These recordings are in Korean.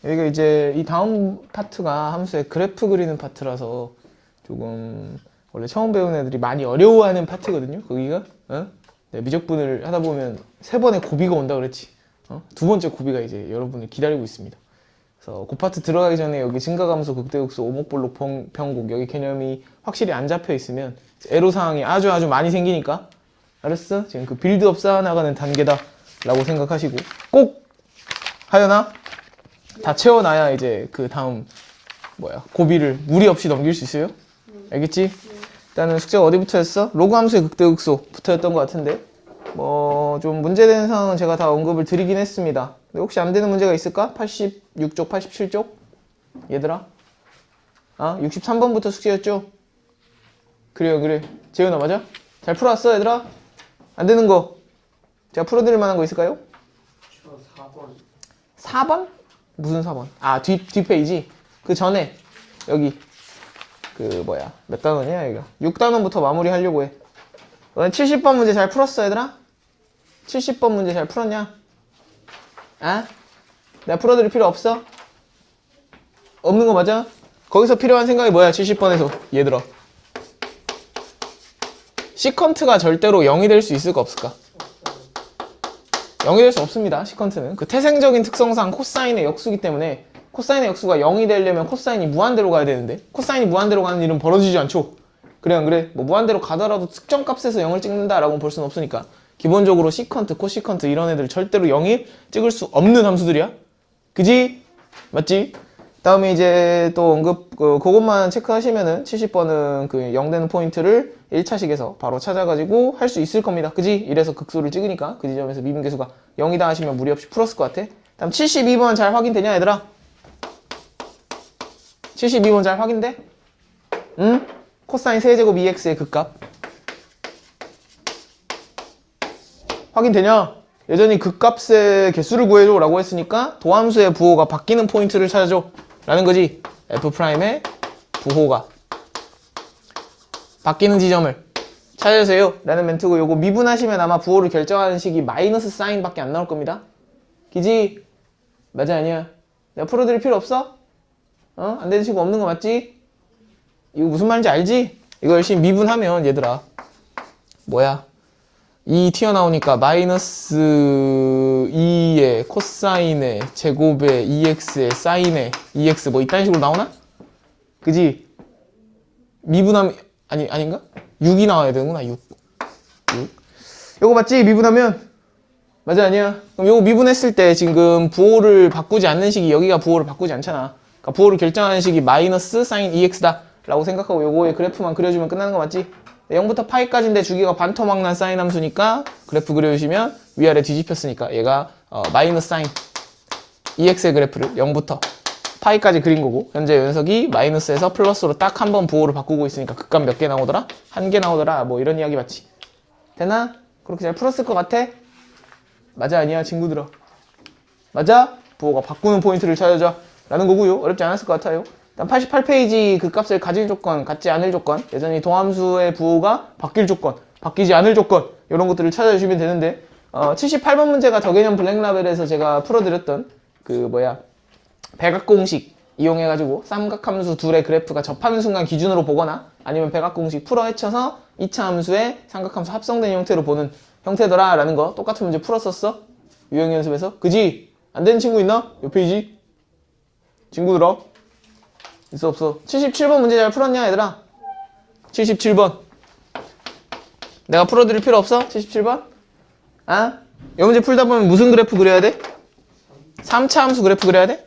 여기가 이제 이 다음 파트가 함수의 그래프 그리는 파트라서 조금 원래 처음 배우는 애들이 많이 어려워하는 파트거든요. 거기가 네, 미적분을 하다 보면 세 번의 고비가 온다 그랬지. 두 번째 고비가 이제 여러분을 기다리고 있습니다. 그래서 그 파트 들어가기 전에 여기 증가함수, 극대극소, 오목볼록, 병곡 여기 개념이 확실히 안 잡혀 있으면 애로사항이 아주 많이 생기니까 알았어? 지금 그 빌드업 쌓아나가는 단계다 라고 생각하시고 꼭 하연아 다 채워놔야 이제 그 다음 고비를 무리 없이 넘길 수 있어요. 알겠지? 일단은 숙제가 어디부터 였어? 로그 함수의 극대극소부터였던 것 같은데 뭐 좀 문제되는 상황은 제가 다 언급을 드리긴 했습니다. 근데 혹시 안 되는 문제가 있을까? 86쪽, 87쪽? 얘들아? 63번부터 숙제였죠? 그래요, 그래. 재훈아 맞아? 잘 풀어왔어, 얘들아? 안 되는 거 제가 풀어드릴 만한 거 있을까요? 저 4번. 4번? 무슨 4번? 뒷 페이지? 그 전에 여기 몇 단원이야 여기가 6단원부터 마무리 하려고 해. 너네 70번 문제 잘 풀었어 얘들아? 70번 문제 잘 풀었냐? 내가 풀어드릴 필요 없어? 없는 거 맞아? 거기서 필요한 생각이 뭐야 70번에서 얘들아? 시컨트가 절대로 0이 될 수 있을까 없을까? 0이 될 수 없습니다. 시컨트는 그 태생적인 특성상 코사인의 역수기 때문에 코사인의 역수가 0이 되려면 코사인이 무한대로 가야 되는데 코사인이 무한대로 가는 일은 벌어지지 않죠. 그래 안 그래? 뭐 무한대로 가더라도 특정 값에서 0을 찍는다라고 볼 수는 없으니까 기본적으로 시컨트, 코시컨트 이런 애들 절대로 0이 찍을 수 없는 함수들이야. 그지? 맞지? 다음에 이제 또 언급 그것만 체크하시면은 70번은 그 0 되는 포인트를 1차식에서 바로 찾아가지고 할 수 있을 겁니다. 그지? 이래서 극소를 찍으니까 그 지점에서 미분계수가 0이다 하시면 무리 없이 풀었을 것 같아. 다음 72번 잘 확인되냐 얘들아? 72번 잘 확인돼? 응? 코사인 세제곱 2x의 극값 확인되냐? 여전히 극값의 개수를 구해줘 라고 했으니까 도함수의 부호가 바뀌는 포인트를 찾아줘 라는 거지. F'의 부호가 바뀌는 지점을 찾아주세요 라는 멘트고 요거 미분하시면 아마 부호를 결정하는 식이 마이너스 사인 밖에 안 나올 겁니다. 기지? 맞아 아니야? 내가 풀어드릴 필요 없어? 안 되는 식구 없는 거 맞지? 이거 무슨 말인지 알지? 이거 열심히 미분하면 얘들아 2 튀어나오니까 마이너스 2의 코사인의 제곱의 2x의 사인의 2x 뭐 이딴 식으로 나오나? 그지? 미분하면 아닌가? 6이 나와야 되는구나. 6 요거 맞지? 미분하면 맞아 아니야? 그럼 요거 미분했을 때 지금 부호를 바꾸지 않는 식이 여기가 부호를 바꾸지 않잖아. 그러니까 부호를 결정하는 식이 마이너스 사인 2x다 라고 생각하고 요거의 그래프만 그려주면 끝나는 거 맞지? 0부터 파이까지인데 주기가 반토막난 사인 함수니까 그래프 그려주시면 위아래 뒤집혔으니까 얘가 마이너스 사인 2x의 그래프를 0부터 파이까지 그린 거고 현재 녀석이 마이너스에서 플러스로 딱 한 번 부호를 바꾸고 있으니까 극값 몇 개 나오더라? 1개 나오더라 뭐 이런 이야기 맞지? 되나? 그렇게 잘 풀었을 것 같아? 맞아 아니야 친구들아? 맞아? 부호가 바꾸는 포인트를 찾아줘 라는 거고요. 어렵지 않았을 것 같아요. 일단 88페이지 그 값을 가질 조건, 갖지 않을 조건, 여전히 도함수의 부호가 바뀔 조건, 바뀌지 않을 조건 이런 것들을 찾아주시면 되는데 78번 문제가 더 개념 블랙라벨에서 제가 풀어드렸던 백악공식 이용해가지고 삼각함수 둘의 그래프가 접하는 순간 기준으로 보거나 아니면 백악공식 풀어 헤쳐서 2차 함수의 삼각함수 합성된 형태로 보는 형태더라 라는 거 똑같은 문제 풀었었어? 유형 연습에서? 그지? 안 되는 친구 있나? 몇 페이지? 친구들아? 있어 없어? 77번 문제 잘 풀었냐 얘들아? 77번 내가 풀어드릴 필요 없어? 77번? 이 문제 풀다 보면 무슨 그래프 그려야 돼? 3차 함수 그래프 그려야 돼?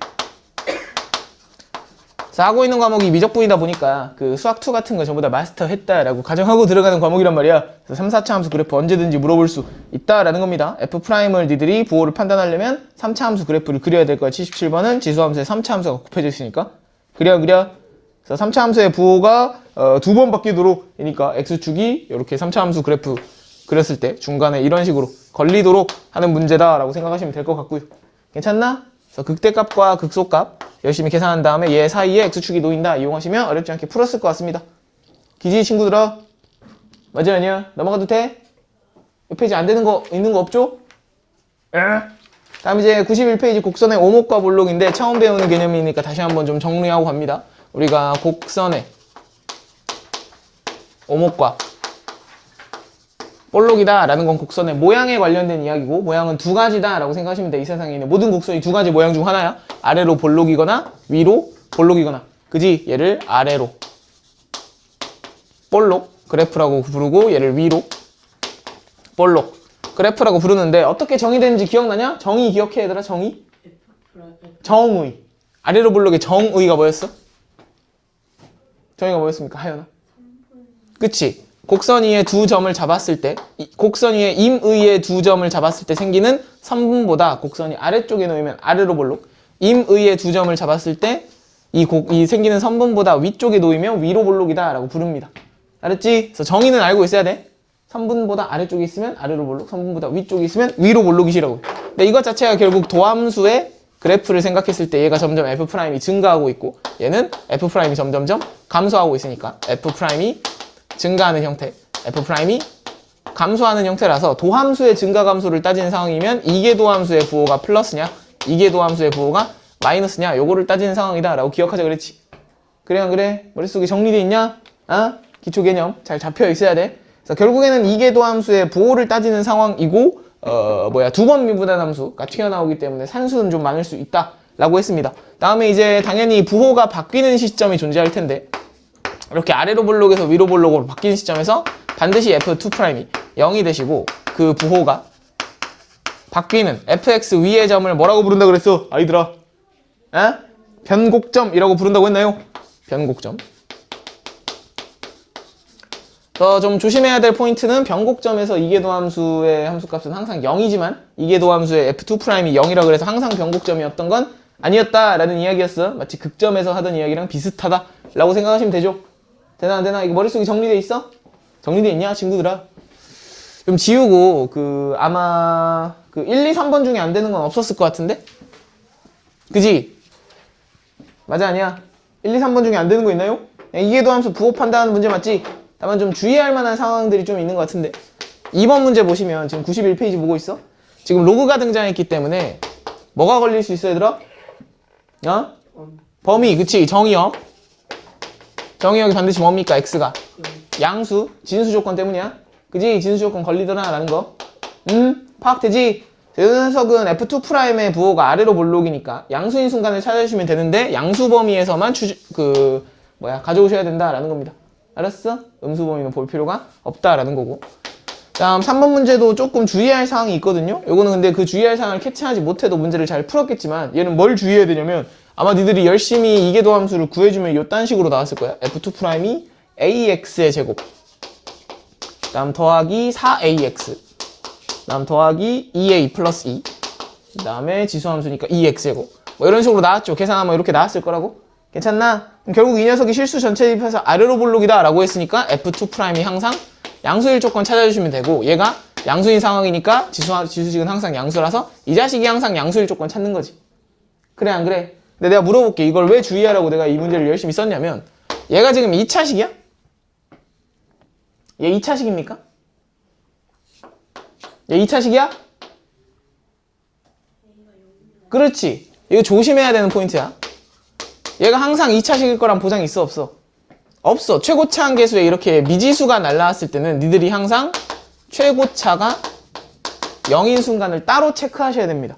그래서 하고 있는 과목이 미적분이다 보니까 그 수학2 같은 거 전부 다 마스터했다라고 가정하고 들어가는 과목이란 말이야. 그래서 3, 4차 함수 그래프 언제든지 물어볼 수 있다라는 겁니다. F'을 니들이 부호를 판단하려면 3차 함수 그래프를 그려야 될 거야. 77번은 지수함수에 3차 함수가 곱해져 있으니까 그려. 그래서 3차 함수의 부호가 두 번 바뀌도록 이니까 X축이 이렇게 3차 함수 그래프 그렸을 때 중간에 이런 식으로 걸리도록 하는 문제다라고 생각하시면 될 것 같고요. 괜찮나? 그래서 극대값과 극소값 열심히 계산한 다음에 얘 사이에 X축이 놓인다 이용하시면 어렵지 않게 풀었을 것 같습니다. 기지 친구들아? 맞아 아니야? 넘어가도 돼? 옆 페이지 안 되는 거 있는 거 없죠? 다음 이제 91페이지 곡선의 오목과 볼록인데 처음 배우는 개념이니까 다시 한번 좀 정리하고 갑니다. 우리가 곡선의 오목과 볼록이다 라는 건 곡선의 모양에 관련된 이야기고, 모양은 두 가지다 라고 생각하시면 돼. 이 세상에 있는 모든 곡선이 두 가지 모양 중 하나야. 아래로 볼록이거나 위로 볼록이거나. 그지? 얘를 아래로 볼록 그래프라고 부르고, 얘를 위로 볼록 그래프라고 부르는데, 어떻게 정의되는지 기억나냐? 정의 기억해 얘들아. 정의? 정의. 아래로 볼록의 정의가 뭐였어? 정의가 뭐였습니까? 하연아? 그치? 곡선 위에 두 점을 잡았을 때, 곡선 위에 임의의 두 점을 잡았을 때 생기는 선분보다 곡선이 아래쪽에 놓이면 아래로 볼록, 임의의 두 점을 잡았을 때 이 생기는 선분보다 위쪽에 놓이면 위로 볼록이다 라고 부릅니다. 알았지? 그래서 정의는 알고 있어야 돼. 선분보다 아래쪽에 있으면 아래로 볼록, 선분보다 위쪽에 있으면 위로 볼록이시라고. 근데 이것 자체가 결국 도함수의 그래프를 생각했을 때 얘가 점점 F'이 증가하고 있고, 얘는 F'이 점점점 감소하고 있으니까 F'이 증가하는 형태, F'이 감소하는 형태라서 도함수의 증가 감소를 따지는 상황이면 이계 도함수의 부호가 플러스냐, 이계 도함수의 부호가 마이너스냐, 요거를 따지는 상황이다 라고 기억하자 그랬지. 그래 안 그래? 머릿속에 정리돼 있냐? 기초 개념 잘 잡혀 있어야 돼. 그래서 결국에는 이계 도함수의 부호를 따지는 상황이고, 두 번 미분한 함수가 튀어나오기 때문에 산수는 좀 많을 수 있다 라고 했습니다. 다음에 이제 당연히 부호가 바뀌는 시점이 존재할 텐데, 이렇게 아래로 볼록에서 위로 볼록으로 바뀌는 시점에서 반드시 F2'이 0이 되시고, 그 부호가 바뀌는 fx 위의 점을 뭐라고 부른다 그랬어? 아이들아, 변곡점이라고 부른다고 했나요? 변곡점. 더 좀 조심해야 될 포인트는, 변곡점에서 이계도함수의 함수값은 항상 0이지만 이계도함수의 F2'이 0이라 그래서 항상 변곡점이었던 건 아니었다라는 이야기였어. 마치 극점에서 하던 이야기랑 비슷하다라고 생각하시면 되죠. 되나 안 되나? 이거 머릿속에 정리돼 있어? 정리돼 있냐 친구들아? 좀 지우고, 아마 1, 2, 3번 중에 안 되는 건 없었을 것 같은데? 그지? 맞아 아니야? 1, 2, 3번 중에 안 되는 거 있나요? 이계도함수 부호 판단하는 문제 맞지? 다만 좀 주의할 만한 상황들이 좀 있는 것 같은데, 2번 문제 보시면 지금 91페이지 보고 있어? 지금 로그가 등장했기 때문에 뭐가 걸릴 수 있어 얘들아? 범위, 그치? 정의역. 정의역이 반드시 뭡니까? x가 양수, 진수 조건 때문이야. 그지? 진수 조건 걸리더라 라는 거. 파악되지? 이 녀석은 F2'의 부호가 아래로 볼록이니까 양수인 순간을 찾아주시면 되는데, 양수 범위에서만 가져오셔야 된다라는 겁니다. 알았어? 음수 범위는 볼 필요가 없다라는 거고. 다음 3번 문제도 조금 주의할 사항이 있거든요. 요거는 근데 그 주의할 사항을 캐치하지 못해도 문제를 잘 풀었겠지만, 얘는 뭘 주의해야 되냐면, 아마 니들이 열심히 이계도 함수를 구해주면 요딴 식으로 나왔을 거야. F2'이 AX의 제곱, 다음 더하기 4AX, 다음 더하기 2A 플러스 2, 그 다음에 지수함수니까 2X제곱, 뭐 이런 식으로 나왔죠. 계산하면 이렇게 나왔을 거라고. 괜찮나? 그럼 결국 이 녀석이 실수 전체 입해서 아래로 볼록이다 라고 했으니까 F2'이 항상 양수일 조건 찾아주시면 되고, 얘가 양수인 상황이니까 지수식은 항상 양수라서 이 자식이 항상 양수일 조건 찾는 거지. 그래 안 그래? 근데 내가 물어볼게. 이걸 왜 주의하라고 내가 이 문제를 열심히 썼냐면, 얘가 지금 2차식이야? 얘 2차식입니까? 얘 2차식이야? 그렇지. 이거 조심해야 되는 포인트야. 얘가 항상 2차식일 거란 보장이 있어 없어? 없어. 최고차 한계수에 이렇게 미지수가 날라왔을 때는 니들이 항상 최고차가 0인 순간을 따로 체크하셔야 됩니다.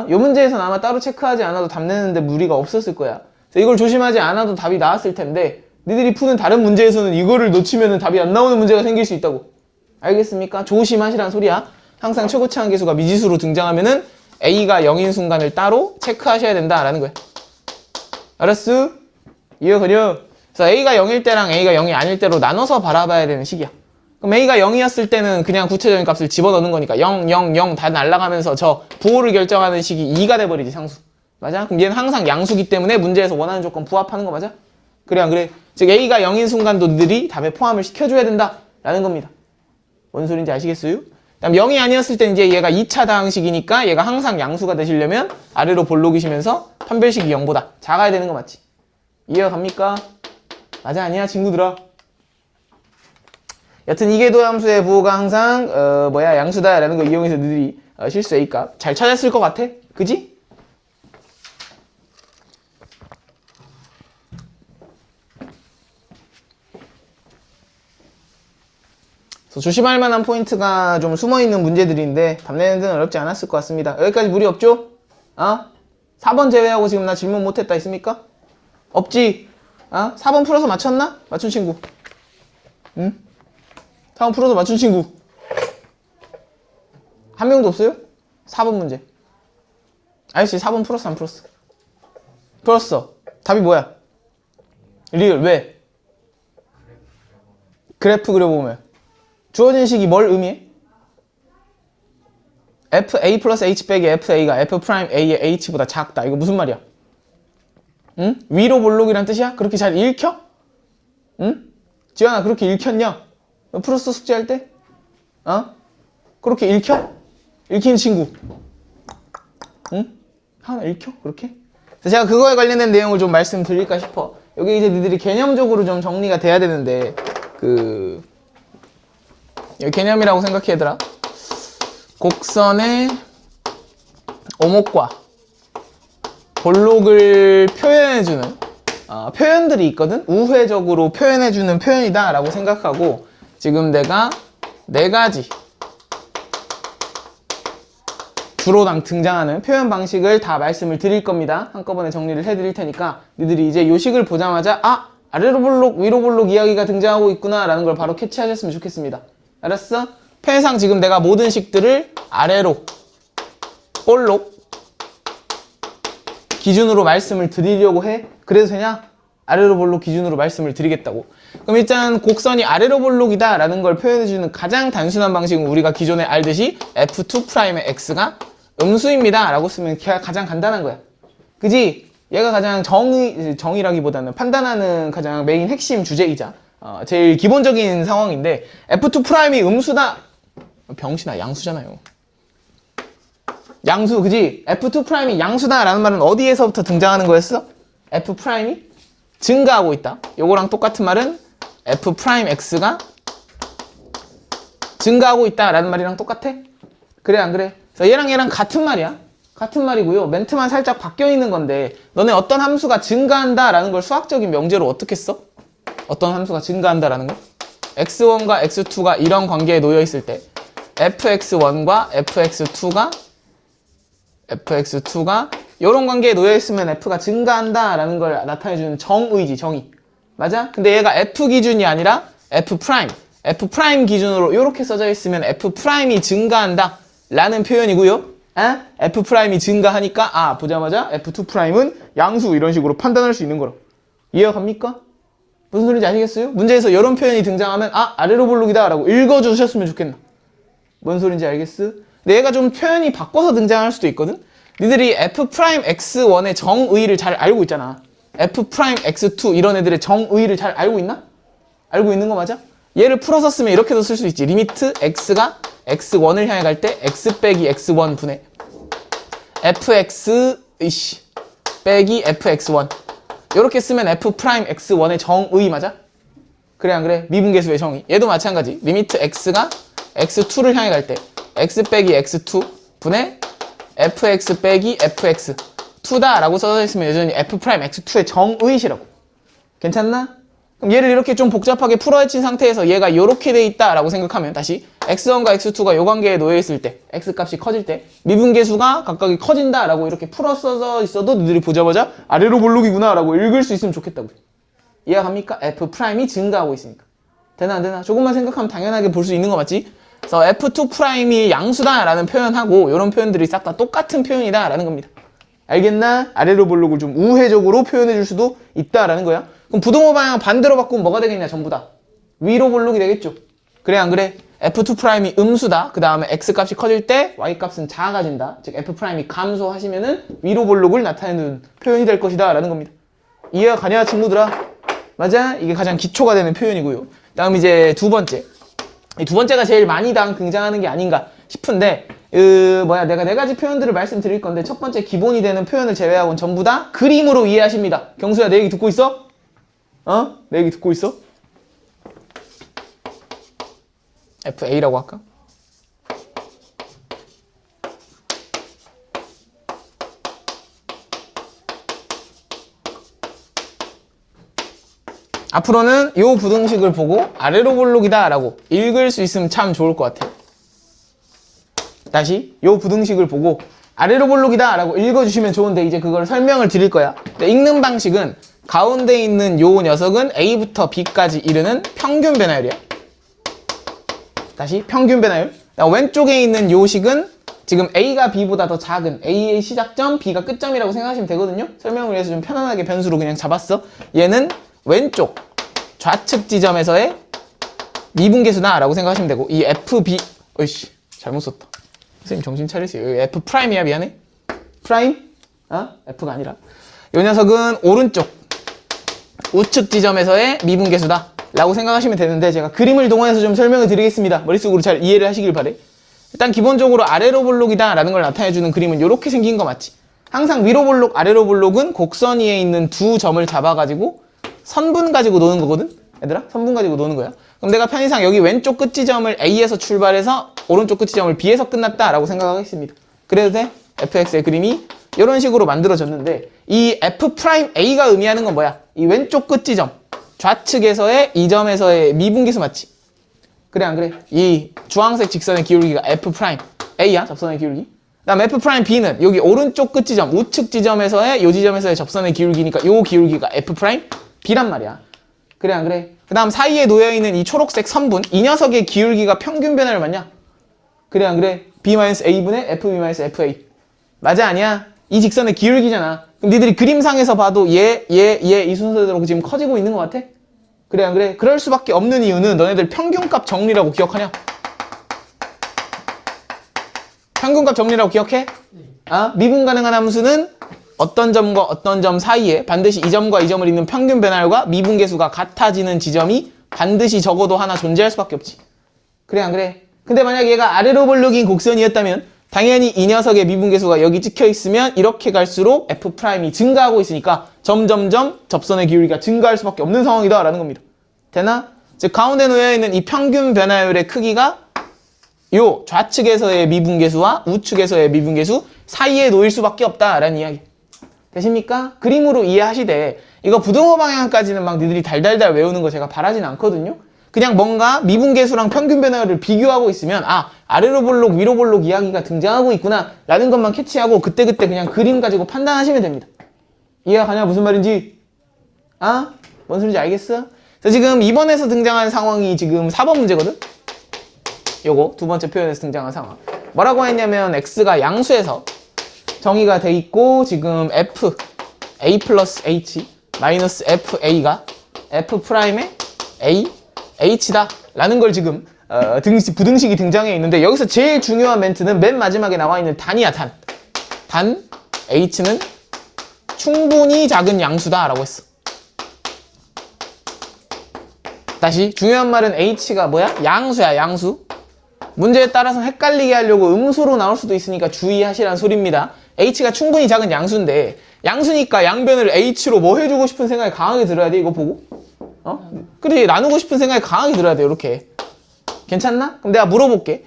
이 문제에서는 아마 따로 체크하지 않아도 답 내는데 무리가 없었을 거야. 그래서 이걸 조심하지 않아도 답이 나왔을 텐데, 니들이 푸는 다른 문제에서는 이거를 놓치면 답이 안 나오는 문제가 생길 수 있다고. 알겠습니까? 조심하시란 소리야. 항상 최고차 한계수가 미지수로 등장하면은 A가 0인 순간을 따로 체크하셔야 된다라는 거야. 알았어? 이해가냐? 그래서 A가 0일 때랑 A가 0이 아닐 때로 나눠서 바라봐야 되는 식이야. 그럼 A가 0이었을 때는 그냥 구체적인 값을 집어넣는 거니까 0, 0, 0 다 날아가면서 저 부호를 결정하는 식이 2가 돼버리지, 상수. 맞아? 그럼 얘는 항상 양수기 때문에 문제에서 원하는 조건 부합하는 거 맞아? 그래 안 그래? 즉 A가 0인 순간도 니들이 답에 포함을 시켜줘야 된다라는 겁니다. 뭔 소린지 아시겠어요? 그다음 0이 아니었을 때 이제 얘가 2차 다항식이니까 얘가 항상 양수가 되시려면 아래로 볼록이시면서 판별식이 0보다 작아야 되는 거 맞지? 이해가 갑니까? 맞아 아니야 친구들아? 여튼 이계도 함수의 부호가 항상 양수다라는 거 이용해서 너희들이 실수 A값 잘 찾았을 것 같아. 그지? 그래서 조심할 만한 포인트가 좀 숨어있는 문제들인데 답 내는 데는 어렵지 않았을 것 같습니다. 여기까지 무리 없죠? 4번 제외하고 지금 나 질문 못했다 있습니까? 없지? 4번 풀어서 맞췄나? 맞춘 친구. 응? 4번 풀어서 맞춘 친구. 한 명도 없어요? 4번 문제. 아저씨 4번 풀었어 안 풀었어? 풀었어. 답이 뭐야? 리을. 왜? 그래프 그려보면 주어진 식이 뭘 의미해? FA 플러스 H 빼기 FA가 F 프라임 A의 H보다 작다. 이거 무슨 말이야? 응? 위로 볼록이란 뜻이야? 그렇게 잘 읽혀? 응? 지환아 그렇게 읽혔냐? 너 풀었어 숙제할 때? 그렇게 읽혀? 읽힌 친구. 응? 하나 읽혀? 그렇게? 그래서 제가 그거에 관련된 내용을 좀 말씀드릴까 싶어. 여기 이제 니들이 개념적으로 좀 정리가 돼야 되는데 여기 개념이라고 생각해 얘들아. 곡선의 오목과 볼록을 표현해주는 표현들이 있거든? 우회적으로 표현해주는 표현이다 라고 생각하고 지금 내가 4가지 주로 등장하는 표현 방식을 다 말씀을 드릴 겁니다. 한꺼번에 정리를 해드릴 테니까 니들이 이제 요 식을 보자마자 아래로 볼록 위로 볼록 이야기가 등장하고 있구나 라는 걸 바로 캐치하셨으면 좋겠습니다. 알았어? 편상 지금 내가 모든 식들을 아래로 볼록 기준으로 말씀을 드리려고 해. 그래도 되냐? 아래로 볼록 기준으로 말씀을 드리겠다고. 그럼 일단 곡선이 아래로 볼록이다 라는 걸 표현해주는 가장 단순한 방식은 우리가 기존에 알듯이 F2'의 X가 음수입니다 라고 쓰면 가장 간단한 거야. 그지? 얘가 가장 정의라기보다는 판단하는 가장 메인 핵심 주제이자 제일 기본적인 상황인데 F2'이 음수다. 병신아 양수잖아요. 양수 그지? F2'이 양수다 라는 말은 어디에서부터 등장하는 거였어? F'이 증가하고 있다. 요거랑 똑같은 말은 F'X가 증가하고 있다 라는 말이랑 똑같아? 그래 안 그래? 그래서 얘랑 같은 말이야. 같은 말이고요. 멘트만 살짝 바뀌어 있는 건데 너네 어떤 함수가 증가한다 라는 걸 수학적인 명제로 어떻게 써? 어떤 함수가 증가한다 라는 거? x1과 x2가 이런 관계에 놓여 있을 때 fx1과 fx2가 이런 관계에 놓여 있으면 f가 증가한다 라는 걸 나타내주는 정의지. 정의. 맞아? 근데 얘가 f 기준이 아니라 f 기준으로 이렇게 써져 있으면 f'이 증가한다 라는 표현이고요. f'이 증가하니까 보자마자 f2'은 양수 이런 식으로 판단할 수 있는 거라. 이해가 갑니까? 무슨 소리인지 아시겠어요? 문제에서 이런 표현이 등장하면 아래로 볼록이다 라고 읽어주셨으면 좋겠나. 뭔 소리인지 알겠어? 근데 얘가 좀 표현이 바꿔서 등장할 수도 있거든? 니들이 f'x1의 정의를 잘 알고 있잖아. f'x2 이런 애들의 정의를 잘 알고 있나? 알고 있는 거 맞아? 얘를 풀어서 쓰면 이렇게도 쓸 수 있지. 리미트 x가 x1을 향해 갈 때 x 빼기 x1 분의 fx 빼기 fx1 이렇게 쓰면 f'x1의 정의 맞아? 그래 안 그래? 미분계수의 정의. 얘도 마찬가지. 리미트 x가 x2를 향해 갈 때 x 빼기 x2 분의 fx 빼기 fx2다 라고 써져 있으면 여전히 f'x2의 정의시라고. 괜찮나? 그럼 얘를 이렇게 좀 복잡하게 풀어헤친 상태에서 얘가 이렇게 돼 있다 라고 생각하면 다시 x1과 x2가 요 관계에 놓여 있을 때 x값이 커질 때 미분계수가 각각이 커진다 라고 이렇게 풀어 써져 있어도 너희들이 보자마자 아래로 볼록이구나 라고 읽을 수 있으면 좋겠다고. 이해가 갑니까? f'이 증가하고 있으니까. 되나 안 되나? 조금만 생각하면 당연하게 볼 수 있는 거 맞지? 그래서 f2'이 양수다 라는 표현하고 이런 표현들이 싹 다 똑같은 표현이다 라는 겁니다. 알겠나? 아래로 볼록을 좀 우회적으로 표현해 줄 수도 있다 라는 거야. 그럼 부동호 방향 반대로 바꾸면 뭐가 되겠냐? 전부 다 위로 볼록이 되겠죠. 그래 안 그래? f2'이 음수다. 그 다음에 x값이 커질 때 y값은 작아진다. 즉 f'이 감소하시면은 위로 볼록을 나타내는 표현이 될 것이다 라는 겁니다. 이해가 가냐 친구들아? 맞아? 이게 가장 기초가 되는 표현이고요. 다음 이제 두 번째. 이 두 번째가 제일 많이 등장하는 게 아닌가 싶은데 내가 4가지 표현들을 말씀드릴 건데 첫 번째 기본이 되는 표현을 제외하고는 전부 다 그림으로 이해하십니다. 경수야 내 얘기 듣고 있어? 내 얘기 듣고 있어? FA라고 할까? 앞으로는 요 부등식을 보고 아래로 볼록이다 라고 읽을 수 있으면 참 좋을 것 같아요. 다시 요 부등식을 보고 아래로 볼록이다 라고 읽어주시면 좋은데 이제 그걸 설명을 드릴 거야. 읽는 방식은 가운데 있는 요 녀석은 A부터 B까지 이르는 평균 변화율이야. 다시 평균 변화율. 왼쪽에 있는 요 식은 지금 A가 B보다 더 작은 A의 시작점, B가 끝점이라고 생각하시면 되거든요. 설명을 위해서 좀 편안하게 변수로 그냥 잡았어. 얘는 왼쪽 좌측 지점에서의 미분계수다 라고 생각하시면 되고 이 FB 어이씨 잘못 썼다. 선생님 정신 차리세요. 여기 F 프라임이야. 미안해. 프라임? F가 아니라 요 녀석은 오른쪽 우측 지점에서의 미분계수다 라고 생각하시면 되는데 제가 그림을 동원해서 좀 설명을 드리겠습니다. 머릿속으로 잘 이해를 하시길 바래. 일단 기본적으로 아래로 볼록이다 라는 걸 나타내주는 그림은 이렇게 생긴 거 맞지? 항상 위로 볼록 아래로 볼록은 곡선 위에 있는 두 점을 잡아가지고 선분 가지고 노는 거거든? 얘들아 선분 가지고 노는 거야. 그럼 내가 편의상 여기 왼쪽 끝 지점을 A에서 출발해서 오른쪽 끝 지점을 B에서 끝났다 라고 생각하겠습니다. 그래도 돼? fx의 그림이 이런 식으로 만들어졌는데 이 F'A가 의미하는 건 뭐야? 이 왼쪽 끝 지점 좌측에서의 이 점에서의 미분계수 맞지? 그래 안 그래? 이 주황색 직선의 기울기가 F'A야 접선의 기울기. 그다음 F'B는 여기 오른쪽 끝 지점 우측 지점에서의 이 지점에서의 접선의 기울기니까 이 기울기가 F'B란 말이야. 그래 안 그래? 그 다음 사이에 놓여있는 이 초록색 선분 이 녀석의 기울기가 평균 변화를 맞냐? 그래 안 그래? B-A분의 FB-FA 맞아 아니야? 이 직선의 기울기잖아. 그럼 니들이 그림상에서 봐도 얘 이 순서대로 지금 커지고 있는 것 같아? 그래 안 그래? 그럴 수밖에 없는 이유는 너네들 평균값 정리라고 기억하냐? 평균값 정리라고 기억해? 미분 가능한 함수는 어떤 점과 어떤 점 사이에 반드시 이 점과 이 점을 잇는 평균 변화율과 미분계수가 같아지는 지점이 반드시 적어도 하나 존재할 수밖에 없지. 그래 안 그래? 근데 만약 얘가 아래로 볼록인 곡선이었다면 당연히 이 녀석의 미분계수가 여기 찍혀 있으면 이렇게 갈수록 F'이 증가하고 있으니까 점점점 접선의 기울기가 증가할 수밖에 없는 상황이다 라는 겁니다. 되나? 즉 가운데 놓여있는 이 평균 변화율의 크기가 요 좌측에서의 미분계수와 우측에서의 미분계수 사이에 놓일 수밖에 없다라는 이야기. 되십니까? 그림으로 이해하시되 이거 부등호 방향까지는 막 니들이 달달달 외우는 거 제가 바라진 않거든요. 그냥 뭔가 미분계수랑 평균 변화율을 비교하고 있으면 아래로 볼록 위로 볼록 이야기가 등장하고 있구나 라는 것만 캐치하고 그때그때 그냥 그림 가지고 판단하시면 됩니다. 이해가 가냐? 무슨 말인지? 뭔 소리인지 알겠어? 그래서 지금 이번에서 등장한 상황이 지금 4번 문제거든? 요거 두 번째 표현에서 등장한 상황 뭐라고 했냐면 x가 양수에서 정의가 돼 있고 지금 f a 플러스 h 마이너스 fa가 f'의 a h다 라는 걸 지금 부등식이 등장해 있는데 여기서 제일 중요한 멘트는 맨 마지막에 나와 있는 단이야. 단 h는 충분히 작은 양수다 라고 했어. 다시 중요한 말은 h가 뭐야? 양수야 양수. 문제에 따라서 헷갈리게 하려고 음수로 나올 수도 있으니까 주의하시라는 소리입니다. h가 충분히 작은 양수인데 양수니까 양변을 h로 뭐 해주고 싶은 생각이 강하게 들어야 돼. 이거 보고 그래 나누고 싶은 생각이 강하게 들어야 돼. 이렇게 괜찮나? 그럼 내가 물어볼게.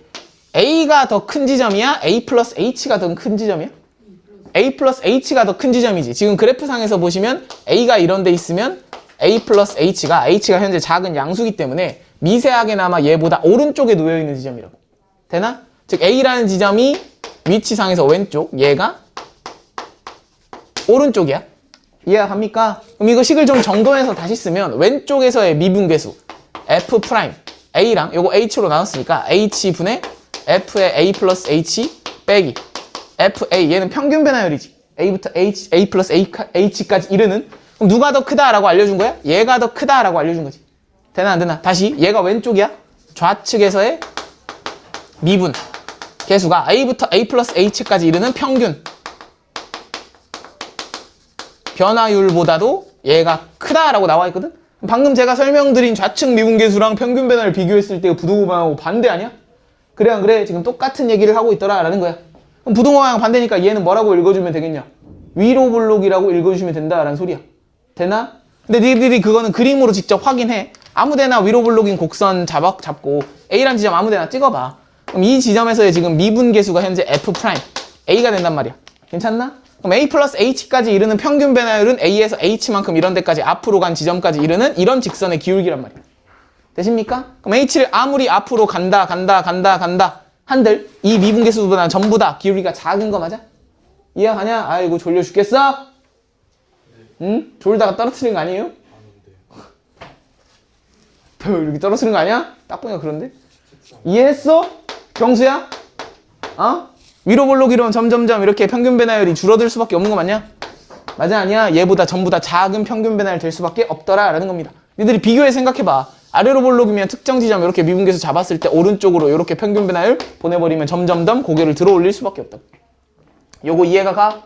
a가 더 큰 지점이야? a 플러스 h가 더 큰 지점이야? a 플러스 h가 더 큰 지점이지. 지금 그래프상에서 보시면 a가 이런 데 있으면 a 플러스 h가 현재 작은 양수기 때문에 미세하게나마 얘보다 오른쪽에 놓여있는 지점이라고. 되나? 즉 A라는 지점이 위치상에서 왼쪽, 얘가 오른쪽이야. 이해가 갑니까? 그럼 이거 식을 좀 정돈해서 다시 쓰면 왼쪽에서의 미분계수 F' A랑 요거 H로 나눴으니까 H분의 F의 A 플러스 H 빼기 FA 얘는 평균 변화율이지. A부터 H, A 플러스 H까지 이르는. 그럼 누가 더 크다라고 알려준 거야? 얘가 더 크다라고 알려준 거지. 되나 안 되나? 다시 얘가 왼쪽이야. 좌측에서의 미분 계수가 A부터 A 플러스 H까지 이르는 평균 변화율보다도 얘가 크다라고 나와 있거든? 방금 제가 설명드린 좌측 미분계수랑 평균 변화를 비교했을 때 부등호 방향하고 반대 아니야? 그래 안 그래? 지금 똑같은 얘기를 하고 있더라 라는 거야. 그럼 부등호 방향 반대니까 얘는 뭐라고 읽어주면 되겠냐? 위로 볼록이라고 읽어주시면 된다라는 소리야. 되나? 근데 니들이 그거는 그림으로 직접 확인해. 아무데나 위로 볼록인 곡선 잡고 A란 지점 아무데나 찍어봐. 그럼 이 지점에서의 지금 미분계수가 현재 F' A가 된단 말이야. 괜찮나? 그럼 A 플러스 H까지 이르는 평균 변화율은 A에서 H만큼 이런 데까지 앞으로 간 지점까지 이르는 이런 직선의 기울기란 말이야. 되십니까? 그럼 H를 아무리 앞으로 간다 한들 이 미분계수보다 전부 다 기울기가 작은 거 맞아? 이해가냐? 아이고 졸려 죽겠어? 응? 졸다가 떨어뜨리는 거 아니에요? 이렇게 떨어뜨리는 거 아니야? 딱 보니까 그런데? 이해했어? 경수야? 어? 위로 볼록이로는 점점점 이렇게 평균 변화율이 줄어들 수밖에 없는 거 맞냐? 맞아 아니야? 얘보다 전부 다 작은 평균 변화율 될 수밖에 없더라 라는 겁니다. 니들이 비교해 생각해봐. 아래로 볼록이면 특정 지점 이렇게 미분계수 잡았을 때 오른쪽으로 이렇게 평균 변화율 보내버리면 점점점 고개를 들어 올릴 수밖에 없다. 요거 이해가 가?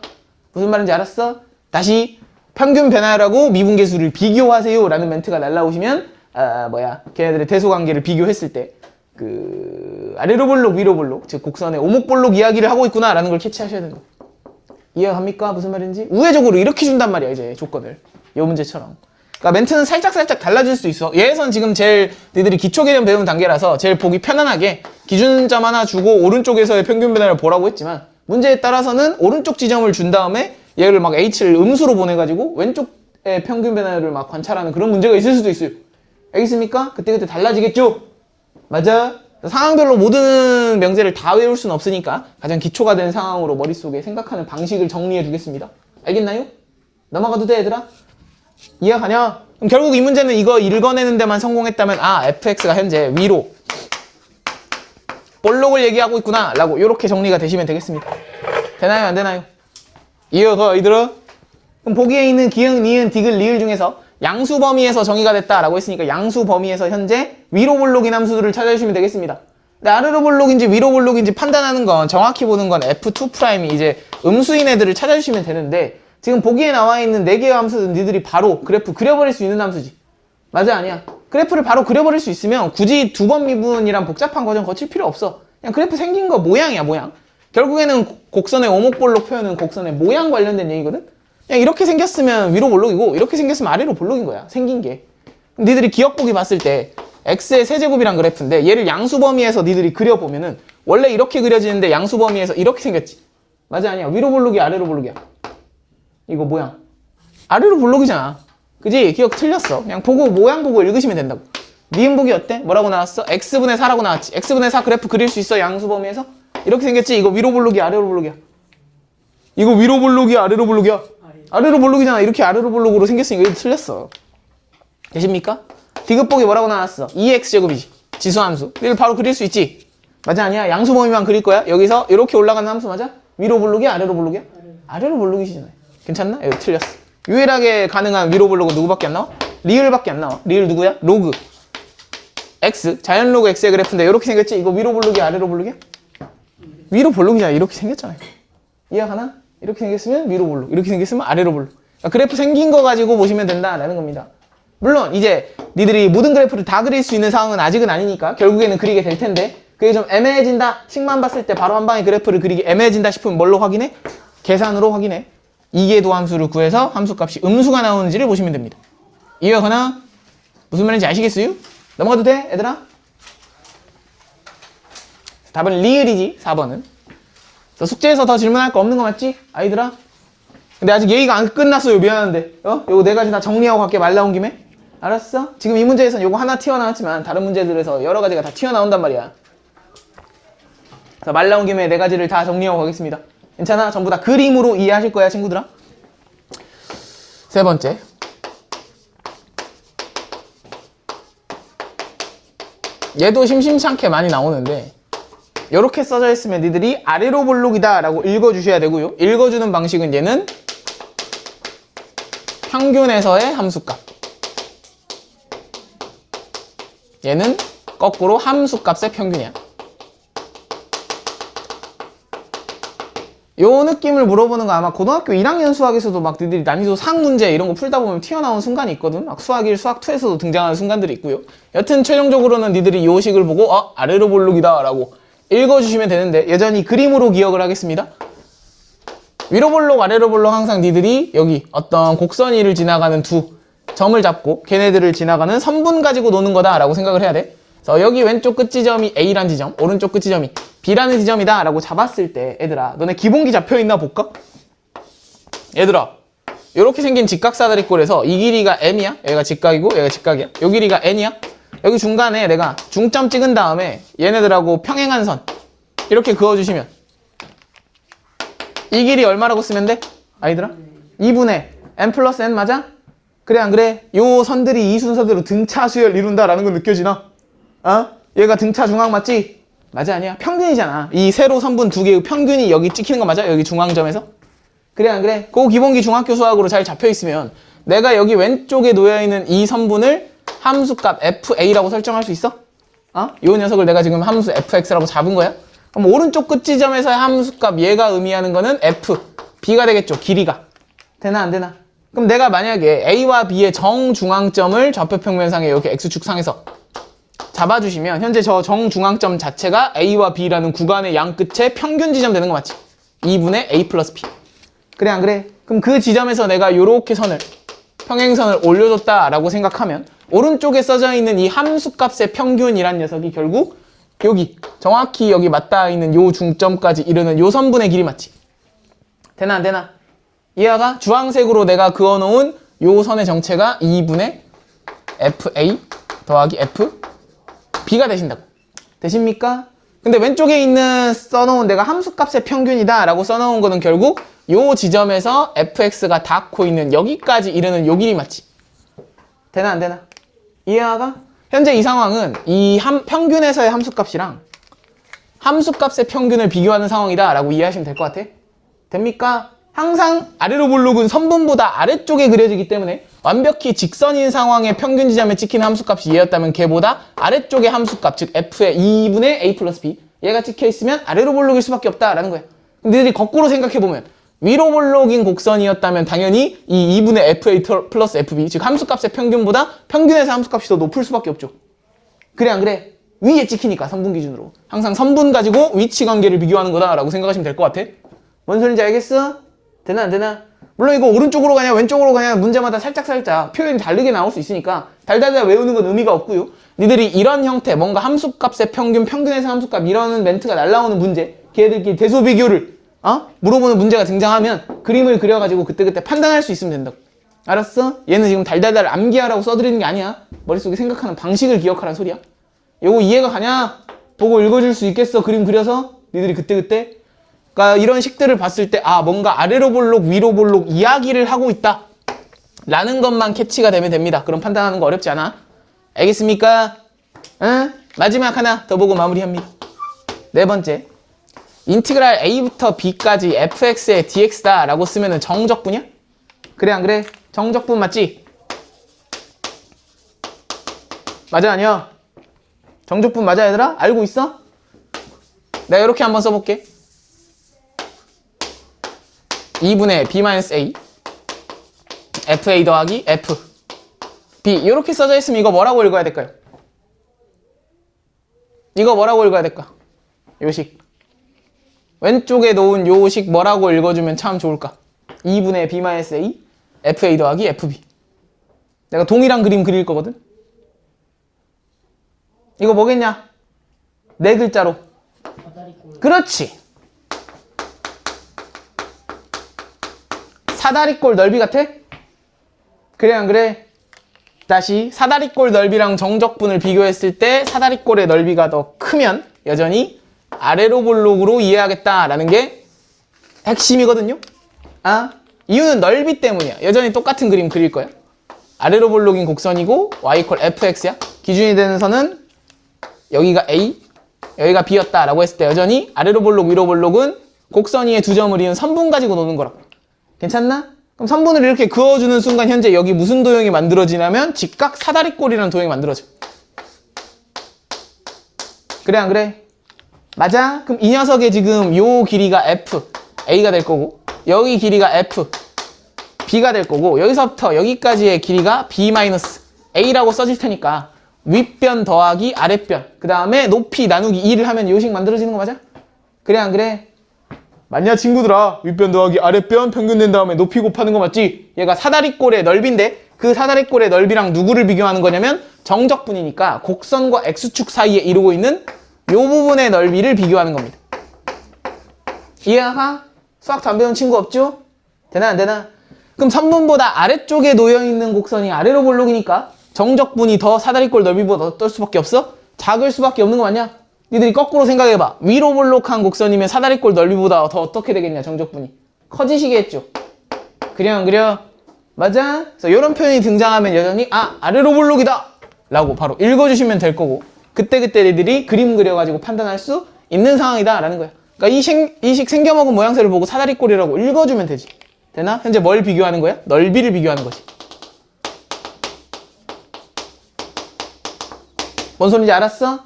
무슨 말인지 알았어? 다시 평균 변화율하고 미분계수를 비교하세요 라는 멘트가 날라오시면 걔네들의 대소관계를 비교했을 때 아래로 볼록 위로 볼록 즉 곡선의 오목 볼록 이야기를 하고 있구나 라는 걸 캐치하셔야 된다. 이해가 갑니까? 무슨 말인지? 우회적으로 이렇게 준단 말이야 이제 조건을 요 문제처럼. 그러니까 멘트는 살짝 달라질 수 있어. 얘에선 지금 제일 너희들이 기초 개념 배우는 단계라서 제일 보기 편안하게 기준점 하나 주고 오른쪽에서의 평균 변화를 보라고 했지만 문제에 따라서는 오른쪽 지점을 준 다음에 얘를 막 H를 음수로 보내가지고 왼쪽의 평균 변화를 막 관찰하는 그런 문제가 있을 수도 있어요. 알겠습니까? 그때그때 달라지겠죠? 맞아? 상황별로 모든 명제를 다 외울 수는 없으니까 가장 기초가 된 상황으로 머릿속에 생각하는 방식을 정리해 두겠습니다. 알겠나요? 넘어가도 돼 얘들아? 이해가 가냐? 그럼 결국 이 문제는 이거 읽어내는 데만 성공했다면 fx가 현재 위로 볼록을 얘기하고 있구나 라고 이렇게 정리가 되시면 되겠습니다. 되나요? 안 되나요? 이해가 이들아? 그럼 보기에 있는 기흥, 니은, 디귿, 리을 중에서 양수 범위에서 정의가 됐다라고 했으니까 양수 범위에서 현재 위로 볼록인 함수들을 찾아주시면 되겠습니다. 근데 아래로 볼록인지 위로 볼록인지 판단하는 건 정확히 보는 건 F2'이 이제 음수인 애들을 찾아주시면 되는데 지금 보기에 나와 있는 4개의 함수는 니들이 바로 그래프 그려버릴 수 있는 함수지. 맞아 아니야? 그래프를 바로 그려버릴 수 있으면 굳이 2번 미분이란 복잡한 과정 거칠 필요 없어. 그냥 그래프 생긴 거 모양이야 모양. 결국에는 곡선의 오목볼록 표현은 곡선의 모양 관련된 얘기거든? 그냥 이렇게 생겼으면 위로 볼록이고 이렇게 생겼으면 아래로 볼록인 거야 생긴 게. 그럼 니들이 기억보기 봤을 때 x의 세제곱이란 그래프인데 얘를 양수 범위에서 니들이 그려보면은 원래 이렇게 그려지는데 양수 범위에서 이렇게 생겼지. 맞아 아니야? 위로 볼록이 아래로 볼록이야. 이거 모양 아래로 볼록이잖아. 그지? 기억 틀렸어. 그냥 보고 모양 보고 읽으시면 된다고. 니은 보기 어때? 뭐라고 나왔어? x분의 4라고 나왔지. x분의 4 그래프 그릴 수 있어? 양수 범위에서? 이렇게 생겼지? 이거 위로 볼록이 아래로 볼록이야. 이거 위로 볼록이야 아래로 볼록이야? 아래로 볼록이잖아. 이렇게 아래로 볼록으로 생겼으니까 이거 틀렸어. 되십니까? 디귿 보기 뭐라고 나왔어? 2x제곱이지. 지수함수. 이걸 바로 그릴 수 있지? 맞아 아니야? 양수 범위만 그릴 거야? 여기서 이렇게 올라가는 함수 맞아? 위로 볼록이야? 아래로 볼록이야? 아래로 볼록이시잖아요. 괜찮나? 여기 틀렸어. 유일하게 가능한 위로 볼록은 누구밖에 안 나와? 리을밖에 안 나와. 리을 누구야? 로그 x, 자연 로그 x의 그래프인데 이렇게 생겼지? 이거 위로 볼록이야? 아래로 볼록이야? 위로 볼록이잖아. 이렇게 생겼잖아요. 이해가나? 이렇게 생겼으면 위로 볼록, 이렇게 생겼으면 아래로 볼록. 그러니까 그래프 생긴 거 가지고 보시면 된다라는 겁니다. 물론 이제 니들이 모든 그래프를 다 그릴 수 있는 상황은 아직은 아니니까 결국에는 그리게 될 텐데 그게 좀 애매해진다. 식만 봤을 때 바로 한 방에 그래프를 그리기 애매해진다 싶으면 뭘로 확인해? 계산으로 확인해. 이계도 함수를 구해서 함수값이 음수가 나오는지를 보시면 됩니다. 이해가나? 무슨 말인지 아시겠어요? 넘어가도 돼 얘들아? 답은 리을이지 4번은. 숙제에서 더 질문할 거 없는 거 맞지? 아이들아? 근데 아직 얘기가 안 끝났어요. 미안한데. 요거 4가지 다 정리하고 갈게 말 나온 김에. 알았어? 지금 이 문제에서는 요거 하나 튀어나왔지만 다른 문제들에서 여러 가지가 다 튀어나온단 말이야. 그래서 말 나온 김에 4가지를 다 정리하고 가겠습니다. 괜찮아? 전부 다 그림으로 이해하실 거야 친구들아. 세 번째. 얘도 심심찮게 많이 나오는데 이렇게 써져 있으면 니들이 아래로 볼록이다 라고 읽어주셔야 되고요. 읽어주는 방식은 얘는 평균에서의 함수값, 얘는 거꾸로 함수값의 평균이야. 요 느낌을 물어보는 거 아마 고등학교 1학년 수학에서도 막 니들이 난이도 상 문제 이런 거 풀다 보면 튀어나온 순간이 있거든. 막 수학 1, 수학 2에서도 등장하는 순간들이 있고요. 여튼 최종적으로는 니들이 요 식을 보고 아래로 볼록이다 라고 읽어주시면 되는데 여전히 그림으로 기억을 하겠습니다. 위로 볼록 아래로 볼록 항상 니들이 여기 어떤 곡선 위를 지나가는 두 점을 잡고 걔네들을 지나가는 선분 가지고 노는 거다 라고 생각을 해야 돼. 그래서 여기 왼쪽 끝 지점이 A란 지점, 오른쪽 끝 지점이 B라는 지점이다 라고 잡았을 때 얘들아 너네 기본기 잡혀있나 볼까? 얘들아, 이렇게 생긴 직각사다리꼴에서 이 길이가 m이야. 여기가 직각이고 여기가 직각이야. 요 길이가 n이야. 여기 중간에 내가 중점 찍은 다음에 얘네들하고 평행한 선 이렇게 그어주시면 이 길이 얼마라고 쓰면 돼? 아이들아? 2분의 n 플러스 n 맞아? 그래 안 그래? 요 선들이 이 순서대로 등차 수열 이룬다라는 건 느껴지나? 어? 얘가 등차 중앙 맞지? 맞아 아니야? 평균이잖아. 이 세로 선분 두 개의 평균이 여기 찍히는 거 맞아? 여기 중앙점에서? 그래 안 그래? 그 기본기 중학교 수학으로 잘 잡혀있으면 내가 여기 왼쪽에 놓여있는 이 선분을 함수값 fa라고 설정할 수 있어? 어? 요 녀석을 내가 지금 함수 fx라고 잡은 거야? 그럼 오른쪽 끝 지점에서의 함수값 얘가 의미하는 거는 f, b가 되겠죠. 길이가. 되나 안 되나? 그럼 내가 만약에 a와 b의 정중앙점을 좌표평면상에 이렇게 x축상에서 잡아주시면 현재 저 정중앙점 자체가 a와 b라는 구간의 양 끝에 평균 지점 되는 거 맞지? 2분의 a 플러스 b. 그래 안 그래? 그럼 그 지점에서 내가 요렇게 선을 평행선을 올려줬다라고 생각하면 오른쪽에 써져 있는 이 함수값의 평균이란 녀석이 결국 여기 정확히 여기 맞닿아 있는 요 중점까지 이르는 요 선분의 길이 맞지? 되나 안 되나? 이하가 주황색으로 내가 그어놓은 요 선의 정체가 2분의 fa 더하기 f b가 되신다고. 되십니까? 근데 왼쪽에 있는 써놓은 내가 함수값의 평균이다 라고 써놓은 거는 결국 요 지점에서 fx가 닿고 있는 여기까지 이르는 요 길이 맞지? 되나 안 되나? 이해가? 현재 이 상황은 이 평균에서의 함수값이랑 함수값의 평균을 비교하는 상황이다 라고 이해하시면 될 것 같아. 됩니까? 항상 아래로 볼록은 선분보다 아래쪽에 그려지기 때문에 완벽히 직선인 상황의 평균 지점에 찍히는 함수값이 얘였다면 걔보다 아래쪽의 함수값, 즉 f의 2분의 a 플러스 b 얘가 찍혀있으면 아래로 볼록일 수밖에 없다라는 거야. 너희들이 거꾸로 생각해보면 위로 볼록인 곡선이었다면 당연히 이 2분의 fa 플러스 fb, 즉 함수값의 평균보다 평균에서 함수값이 더 높을 수밖에 없죠. 그래 안 그래? 위에 찍히니까 선분 기준으로. 항상 선분 가지고 위치 관계를 비교하는 거다라고 생각하시면 될 것 같아. 뭔 소린지 알겠어? 되나 안 되나? 물론 이거 오른쪽으로 가냐 왼쪽으로 가냐 문제마다 살짝살짝 표현이 다르게 나올 수 있으니까 달달달 외우는 건 의미가 없고요. 니들이 이런 형태 뭔가 함수값의 평균, 평균에서 함수값 이러는 멘트가 날라오는 문제, 걔들끼리 대소 비교를 물어보는 문제가 등장하면 그림을 그려가지고 그때그때 판단할 수 있으면 된다고. 알았어? 얘는 지금 달달달 암기하라고 써드리는 게 아니야. 머릿속에 생각하는 방식을 기억하라는 소리야. 요거 이해가 가냐? 보고 읽어줄 수 있겠어? 그림 그려서? 니들이 그때그때? 그러니까 이런 식들을 봤을 때 뭔가 아래로 볼록 위로 볼록 이야기를 하고 있다 라는 것만 캐치가 되면 됩니다. 그럼 판단하는 거 어렵지 않아. 알겠습니까? 응? 마지막 하나 더 보고 마무리합니다. 네 번째, 인티그랄 a부터 b까지 fx의 dx다 라고 쓰면은 정적분이야? 그래 안 그래? 정적분 맞지? 맞아 아니야? 정적분 맞아 얘들아? 알고 있어? 내가 이렇게 한번 써볼게. 2분의 b-a fa 더하기 f b 이렇게 써져 있으면 이거 뭐라고 읽어야 될까요? 이거 뭐라고 읽어야 될까? 요식 왼쪽에 놓은 요식 뭐라고 읽어주면 참 좋을까? 2분의 b-a fa 더하기 fb. 내가 동일한 그림 그릴 거거든? 이거 뭐겠냐? 네 글자로. 그렇지. 사다리꼴 넓이 같아? 그래 안 그래? 다시 사다리꼴 넓이랑 정적분을 비교했을 때 사다리꼴의 넓이가 더 크면 여전히 아래로 볼록으로 이해하겠다라는 게 핵심이거든요. 이유는 넓이 때문이야. 여전히 똑같은 그림 그릴 거야. 아래로 볼록인 곡선이고 y 이퀄 fx야. 기준이 되는 선은 여기가 a, 여기가 b였다라고 했을 때 여전히 아래로 볼록 위로 볼록은 곡선 위에 두 점을 이은 선분 가지고 노는 거라고. 괜찮나? 그럼 선분을 이렇게 그어주는 순간 현재 여기 무슨 도형이 만들어지냐면 직각 사다리꼴이라는 도형이 만들어져. 그래 안 그래? 맞아? 그럼 이 녀석의 지금 요 길이가 f, a가 될 거고 여기 길이가 f, b가 될 거고 여기서부터 여기까지의 길이가 b-a라고 써질 테니까 윗변 더하기 아랫변 그 다음에 높이 나누기 2를 하면 요식 만들어지는 거 맞아? 그래 안 그래? 맞냐 친구들아? 윗변 더하기 아랫변 평균 낸 다음에 높이 곱하는 거 맞지? 얘가 사다리꼴의 넓이인데 그 사다리꼴의 넓이랑 누구를 비교하는 거냐면 정적분이니까 곡선과 x축 사이에 이루고 있는 요 부분의 넓이를 비교하는 겁니다. 이해가? 수학 안 배운 친구 없죠? 되나 안 되나? 그럼 선분보다 아래쪽에 놓여있는 곡선이 아래로 볼록이니까 정적분이 더 사다리꼴 넓이보다 어떨 수밖에 없어? 작을 수밖에 없는 거 맞냐? 니들이 거꾸로 생각해봐. 위로 볼록한 곡선이면 사다리꼴 넓이보다 더 어떻게 되겠냐, 정적분이? 커지시겠죠? 그려 안 그려? 맞아? 그래서 이런 표현이 등장하면 여전히 아래로 볼록이다! 라고 바로 읽어주시면 될 거고 그때그때 니들이 그림 그려가지고 판단할 수 있는 상황이다 라는 거야. 그러니까 이 식 생겨먹은 모양새를 보고 사다리꼴이라고 읽어주면 되지. 되나? 현재 뭘 비교하는 거야? 넓이를 비교하는 거지. 뭔 소리인지 알았어?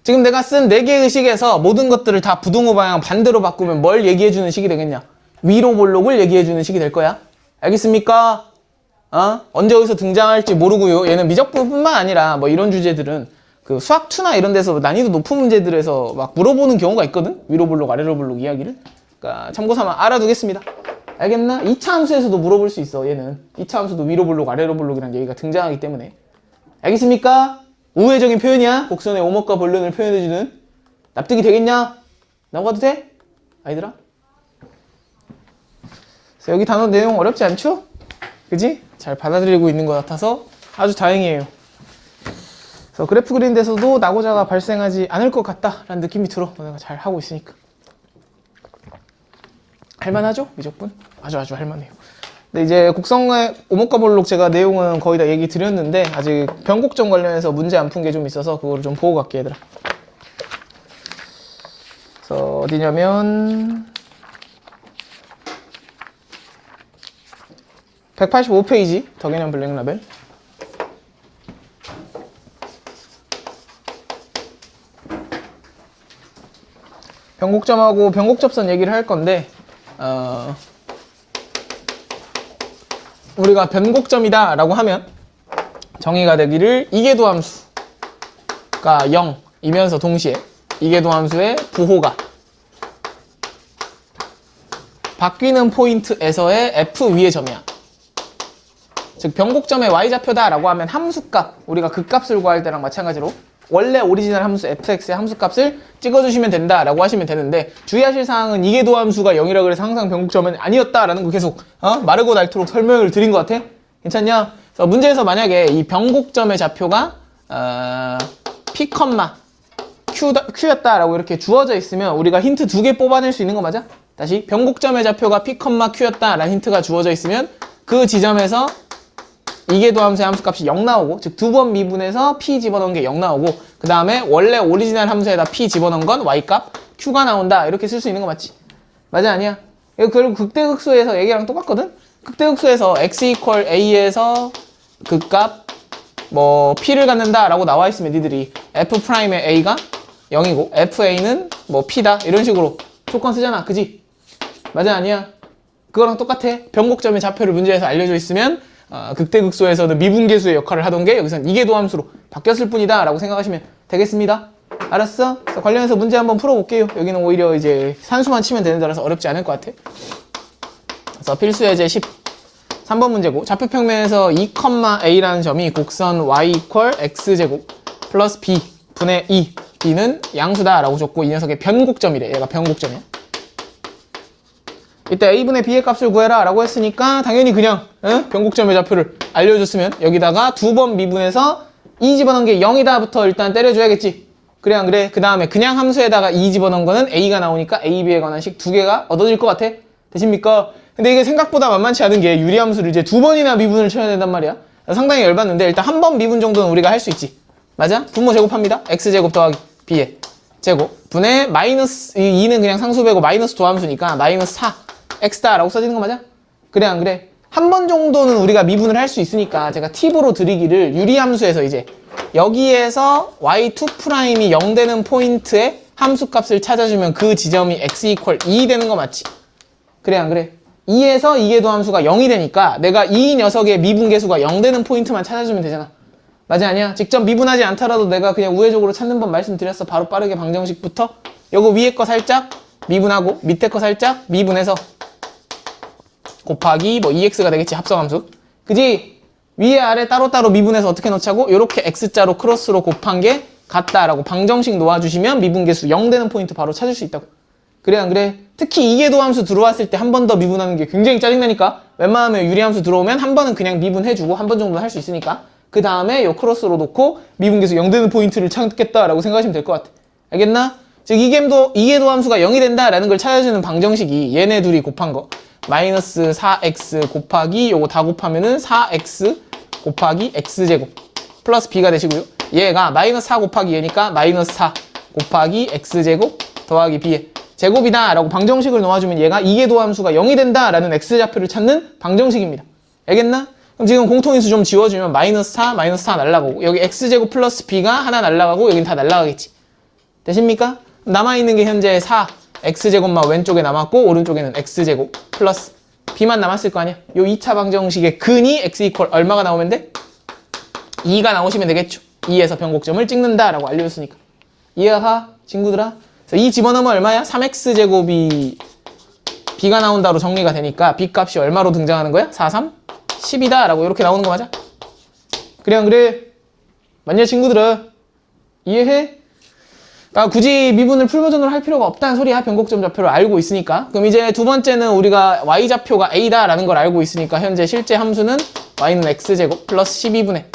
지금 내가 쓴 4개의 식에서 모든 것들을 다 부등호 방향 반대로 바꾸면 뭘 얘기해주는 식이 되겠냐? 위로 볼록을 얘기해주는 식이 될 거야. 알겠습니까? 언제 어디서 등장할지 모르고요. 얘는 미적분뿐만 아니라 뭐 이런 주제들은 그 수학 2나 이런 데서 난이도 높은 문제들에서 막 물어보는 경우가 있거든? 위로 볼록, 아래로 볼록 이야기를. 그러니까 참고삼아 알아두겠습니다. 알겠나? 2차 함수에서도 물어볼 수 있어, 얘는. 2차 함수도 위로 볼록, 아래로 볼록이라는 얘기가 등장하기 때문에. 알겠습니까? 우회적인 표현이야. 곡선의 오목과 본론을 표현해주는. 납득이 되겠냐? 나가도 돼? 아이들아? 그래서 여기 단어 내용 어렵지 않죠? 그지? 잘 받아들이고 있는 것 같아서 아주 다행이에요. 그래서 그래프 그린 데서도 낙오자가 발생하지 않을 것 같다라는 느낌이 들어. 내가 잘 하고 있으니까. 할만하죠? 미적분? 아주 할만해요. 근데 이제 곡선의 오목과 볼록 제가 내용은 거의 다 얘기 드렸는데 아직 변곡점 관련해서 문제 안 푼 게 좀 있어서 그거를 좀 보고 갈게 얘들아. 그래서 어디냐면 185페이지 더 개념 블랙 라벨. 변곡점하고 변곡접선 얘기를 할 건데 우리가 변곡점이다 라고 하면 정의가 되기를 이계도함수가 0이면서 동시에 이계도함수의 부호가 바뀌는 포인트에서의 f 위의 점이야. 즉 변곡점의 y좌표다 라고 하면 함수값, 우리가 그 값을 구할 때랑 마찬가지로 원래 오리지널 함수 fx의 함수값을 찍어주시면 된다 라고 하시면 되는데 주의하실 사항은 이계도함수가 0이라 그래서 항상 변곡점은 아니었다 라는 거 계속 마르고 닳도록 설명을 드린 것 같아. 괜찮냐? 그래서 문제에서 만약에 이 변곡점의 좌표가 p, q였다 라고 이렇게 주어져 있으면 우리가 힌트 2개 뽑아낼 수 있는 거 맞아? 다시 변곡점의 좌표가 p, q였다 라는 힌트가 주어져 있으면 그 지점에서 이계도함수의 함수값이 0 나오고, 즉 2번 미분해서 p 집어넣은 게 0 나오고, 그 다음에 원래 오리지널 함수에다 p 집어넣은 건 y값 q가 나온다 이렇게 쓸 수 있는 거 맞지? 맞아 아니야? 그리고 극대극소에서 얘기랑 똑같거든? 극대극소에서 x equal a에서 극값 뭐 p를 갖는다 라고 나와 있으면 니들이 f'의 a가 0이고 fa는 뭐 p다 이런 식으로 조건 쓰잖아, 그지? 맞아 아니야? 그거랑 똑같아. 변곡점의 좌표를 문제에서 알려져 있으면 극대극소에서는 미분계수의 역할을 하던 게 여기서는 이계도함수로 바뀌었을 뿐이다 라고 생각하시면 되겠습니다. 알았어? 그래서 관련해서 문제 한번 풀어볼게요. 여기는 오히려 이제 산수만 치면 되는 데라서 어렵지 않을 것 같아. 그래서 필수 예제 13번 문제고, 좌표평면에서 2,a라는 점이 곡선 y equal x제곱 플러스 b 분의 2, b는 양수다 라고 줬고, 이 녀석의 변곡점이래. 얘가 변곡점이야. 이때 a분의 b의 값을 구해라 라고 했으니까 당연히 그냥 변곡점의 좌표를 알려줬으면 여기다가 2번 미분해서 2 집어넣은 게 0이다부터 일단 때려줘야겠지. 그래 안 그래? 그 다음에 그냥 함수에다가 2 집어넣은 거는 a가 나오니까 a, b에 관한 식 2개가 얻어질 것 같아. 되십니까? 근데 이게 생각보다 만만치 않은 게 유리함수를 이제 2번이나 미분을 쳐야 된단 말이야. 상당히 열받는데 일단 한 번 미분 정도는 우리가 할 수 있지. 맞아? 분모 제곱합니다. x제곱 더하기 b의 제곱 분의 마이너스 2는 그냥 상수배고 마이너스 도함수니까 마이너스 4 x다 라고 써지는 거 맞아? 그래 안 그래? 한 번 정도는 우리가 미분을 할 수 있으니까 제가 팁으로 드리기를 유리함수에서 이제 여기에서 y2'이 0 되는 포인트에 함수값을 찾아주면 그 지점이 x equal 2 되는 거 맞지? 그래 안 그래? 2에서 이계도함수가 0이 되니까 내가 이 녀석의 미분계수가 0 되는 포인트만 찾아주면 되잖아. 맞아 아니야? 직접 미분하지 않더라도 내가 그냥 우회적으로 찾는 법 말씀드렸어. 바로 빠르게 방정식부터 요거 위에 거 살짝 미분하고 밑에 거 살짝 미분해서 곱하기 뭐 2x가 되겠지, 합성함수. 그지? 위에 아래 따로따로 미분해서 어떻게 놓자고? 요렇게 x자로 크로스로 곱한 게 같다라고 방정식 놓아주시면 미분계수 0 되는 포인트 바로 찾을 수 있다고. 그래 안 그래? 특히 이계도 함수 들어왔을 때 한 번 더 미분하는 게 굉장히 짜증나니까 웬만하면 유리함수 들어오면 한 번은 그냥 미분해주고 한 번 정도는 할 수 있으니까 그 다음에 요 크로스로 놓고 미분계수 0 되는 포인트를 찾겠다라고 생각하시면 될 것 같아. 알겠나? 즉 이계도 함수가 0이 된다라는 걸 찾아주는 방정식이 얘네 둘이 곱한 거 마이너스 4x 곱하기 요거 다 곱하면은 4x 곱하기 x제곱 플러스 b가 되시고요. 얘가 마이너스 4 곱하기 얘니까 마이너스 4 곱하기 x제곱 더하기 b의 제곱이다 라고 방정식을 놓아주면 얘가 이계도 함수가 0이 된다 라는 x좌표를 찾는 방정식입니다. 알겠나? 그럼 지금 공통인수 좀 지워주면 마이너스 4 날라가고 여기 x제곱 플러스 b가 하나 날라가고 여긴 다 날라가겠지. 되십니까? 남아있는 게 현재 4 x제곱만 왼쪽에 남았고 오른쪽에는 x제곱 플러스 b만 남았을 거 아니야. 요 2차 방정식의 근이 x 이퀄 얼마가 나오면 돼? 2가 나오시면 되겠죠. 2에서 변곡점을 찍는다 라고 알려줬으니까. 이해가 가? 친구들아? 그래서 이 집어넣으면 얼마야? 3x제곱이 b가 나온다로 정리가 되니까 b 값이 얼마로 등장하는 거야? 4, 3, 10이다 라고 이렇게 나오는 거 맞아? 그래 안 그래? 맞냐 친구들아? 이해해? 그러니까 굳이 미분을 풀버전으로 할 필요가 없다는 소리야. 변곡점 좌표를 알고 있으니까. 그럼 이제 두 번째는 우리가 y좌표가 a다 라는 걸 알고 있으니까 현재 실제 함수는 y는 x제곱 플러스 12분의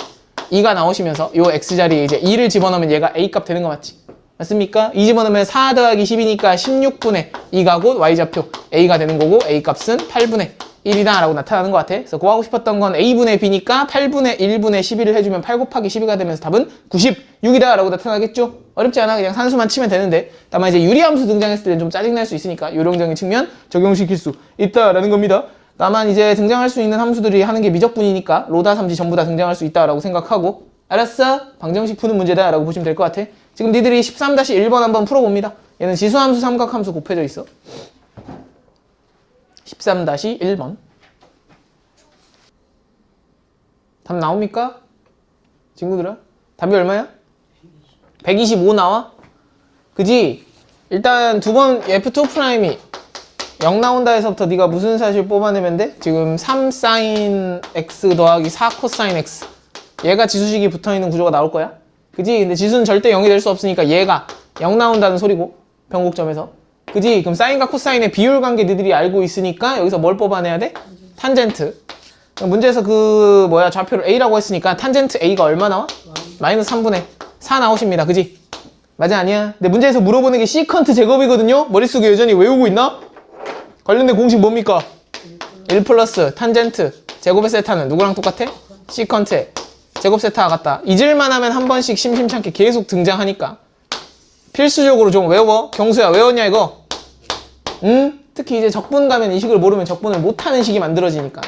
2가 나오시면서 요 x자리에 이제 2를 집어넣으면 얘가 a값 되는 거 맞지? 맞습니까? 2 집어넣으면 4 더하기 10이니까 16분의 2가 곧 y좌표 a가 되는 거고 a값은 8분의 1이다 라고 나타나는 것 같아. 그래서 구하고 싶었던 건 a분의 b니까 8분의 1분의 12를 해주면 8 곱하기 12가 되면서 답은 96이다 라고 나타나겠죠? 어렵지 않아. 그냥 산수만 치면 되는데 다만 이제 유리함수 등장했을 때는 좀 짜증날 수 있으니까 요령적인 측면 적용시킬 수 있다라는 겁니다. 다만 이제 등장할 수 있는 함수들이 하는 게 미적분이니까 로다 삼지 전부 다 등장할 수 있다라고 생각하고 알았어? 방정식 푸는 문제다 라고 보시면 될 것 같아. 지금 니들이 13-1번 한번 풀어봅니다. 얘는 지수함수 삼각함수 곱해져 있어. 13-1번 답 나옵니까? 친구들아? 답이 얼마야? 125 나와? 그지? 일단 두 번 F2'이 0 나온다 해서부터 네가 무슨 사실 뽑아내면 돼? 지금 3sin x 더하기 4 cosine x 얘가 지수식이 붙어있는 구조가 나올 거야. 그지? 근데 지수는 절대 0이 될 수 없으니까 얘가 0 나온다는 소리고 변곡점에서 그지? 그럼 사인과 코사인의 비율 관계 너희들이 알고 있으니까 여기서 뭘 뽑아내야 돼? 탄젠트. 문제에서 좌표를 a라고 했으니까 탄젠트 a가 얼마 나와? 마이너스 3분의 4 나오십니다. 그지? 맞아 아니야? 근데 문제에서 물어보는 게 시컨트 제곱이거든요? 머릿속에 여전히 외우고 있나? 관련된 공식 뭡니까? 1 플러스 탄젠트 제곱의 세타는 누구랑 똑같아? 시컨트의 제곱 세타와 같다. 잊을만 하면 한 번씩 심심찮게 계속 등장하니까 필수적으로 좀 외워. 경수야 외웠냐 이거? 응? 특히 이제 적분 가면 이 식을 모르면 적분을 못하는 식이 만들어지니까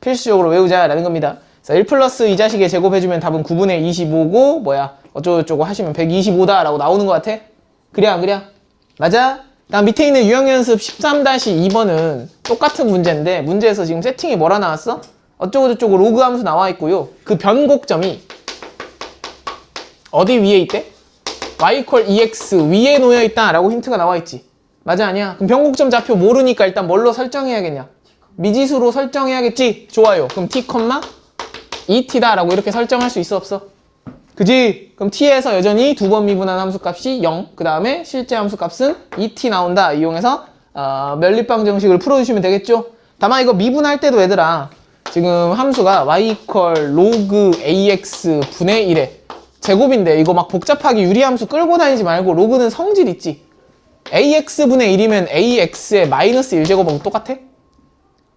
필수적으로 외우자라는 겁니다. 그래서 1 플러스 이 자식의 제곱해주면 답은 9분의 25고 어쩌고저쩌고 하시면 125다 라고 나오는 것 같아? 그래 안 그래? 맞아? 다음 밑에 있는 유형연습 13-2번은 똑같은 문제인데 문제에서 지금 세팅이 뭐라 나왔어? 어쩌고저쩌고 로그 함수 나와 있고요. 그 변곡점이 어디 위에 있대? y = ex 위에 놓여 있다 라고 힌트가 나와 있지. 맞아 아니야? 그럼 변곡점 좌표 모르니까 일단 뭘로 설정해야겠냐? 미지수로 설정해야겠지? 좋아요. 그럼 t, 2t다 라고 이렇게 설정할 수 있어 없어? 그지? 그럼 t에서 여전히 두 번 미분한 함수값이 0, 그 다음에 실제 함수값은 2t 나온다. 이용해서 면립방 정식을 풀어주시면 되겠죠? 다만 이거 미분할 때도 얘들아 지금 함수가 y = log ax 분의 1에 제곱인데 이거 막 복잡하게 유리함수 끌고 다니지 말고 로그는 성질 있지? ax분의 1이면 ax의 마이너스 1제곱하고 똑같아?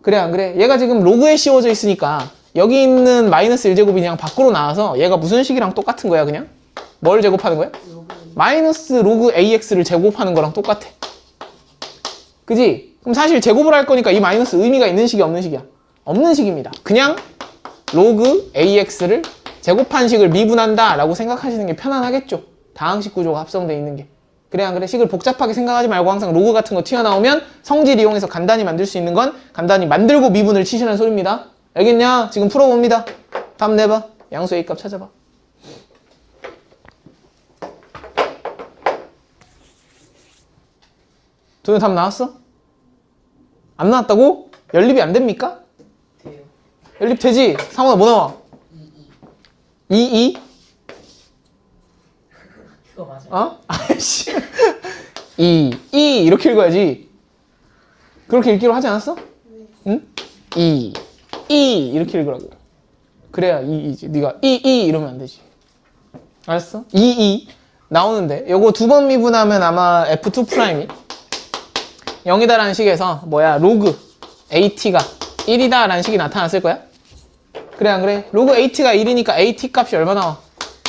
그래 안 그래? 얘가 지금 로그에 씌워져 있으니까 여기 있는 마이너스 1제곱이 그냥 밖으로 나와서 얘가 무슨 식이랑 똑같은 거야 그냥? 뭘 제곱하는 거야? 마이너스 로그 ax를 제곱하는 거랑 똑같아. 그지? 그럼 사실 제곱을 할 거니까 이 마이너스 의미가 있는 식이 없는 식이야? 없는 식입니다. 그냥 로그 ax를 제곱한 식을 미분한다 라고 생각하시는 게 편안하겠죠? 다항식 구조가 합성되어 있는 게. 그래 안 그래? 식을 복잡하게 생각하지 말고 항상 로그 같은 거 튀어나오면 성질 이용해서 간단히 만들 수 있는 건 간단히 만들고 미분을 치시는 소리입니다. 알겠냐? 지금 풀어봅니다. 답 내봐. 양수 A값 찾아봐. 도현 답 나왔어? 안 나왔다고? 연립이 안 됩니까? 돼요. 연립 되지? 상원아 뭐 나와? 2, 2? 그거 맞아. 어? 아이씨. 이렇게 읽어야지. 그렇게 읽기로 하지 않았어? 응? 이렇게 읽으라고. 그래야 이지. 네가 이러면 안 되지. 알았어? 나오는데 요거 두 번 미분하면 아마 F2 프라임이 0이다라는 식에서 뭐야 로그 AT가 1이다 라는 식이 나타났을 거야. 그래 안 그래? 로그 AT가 1이니까 AT 값이 얼마 나와?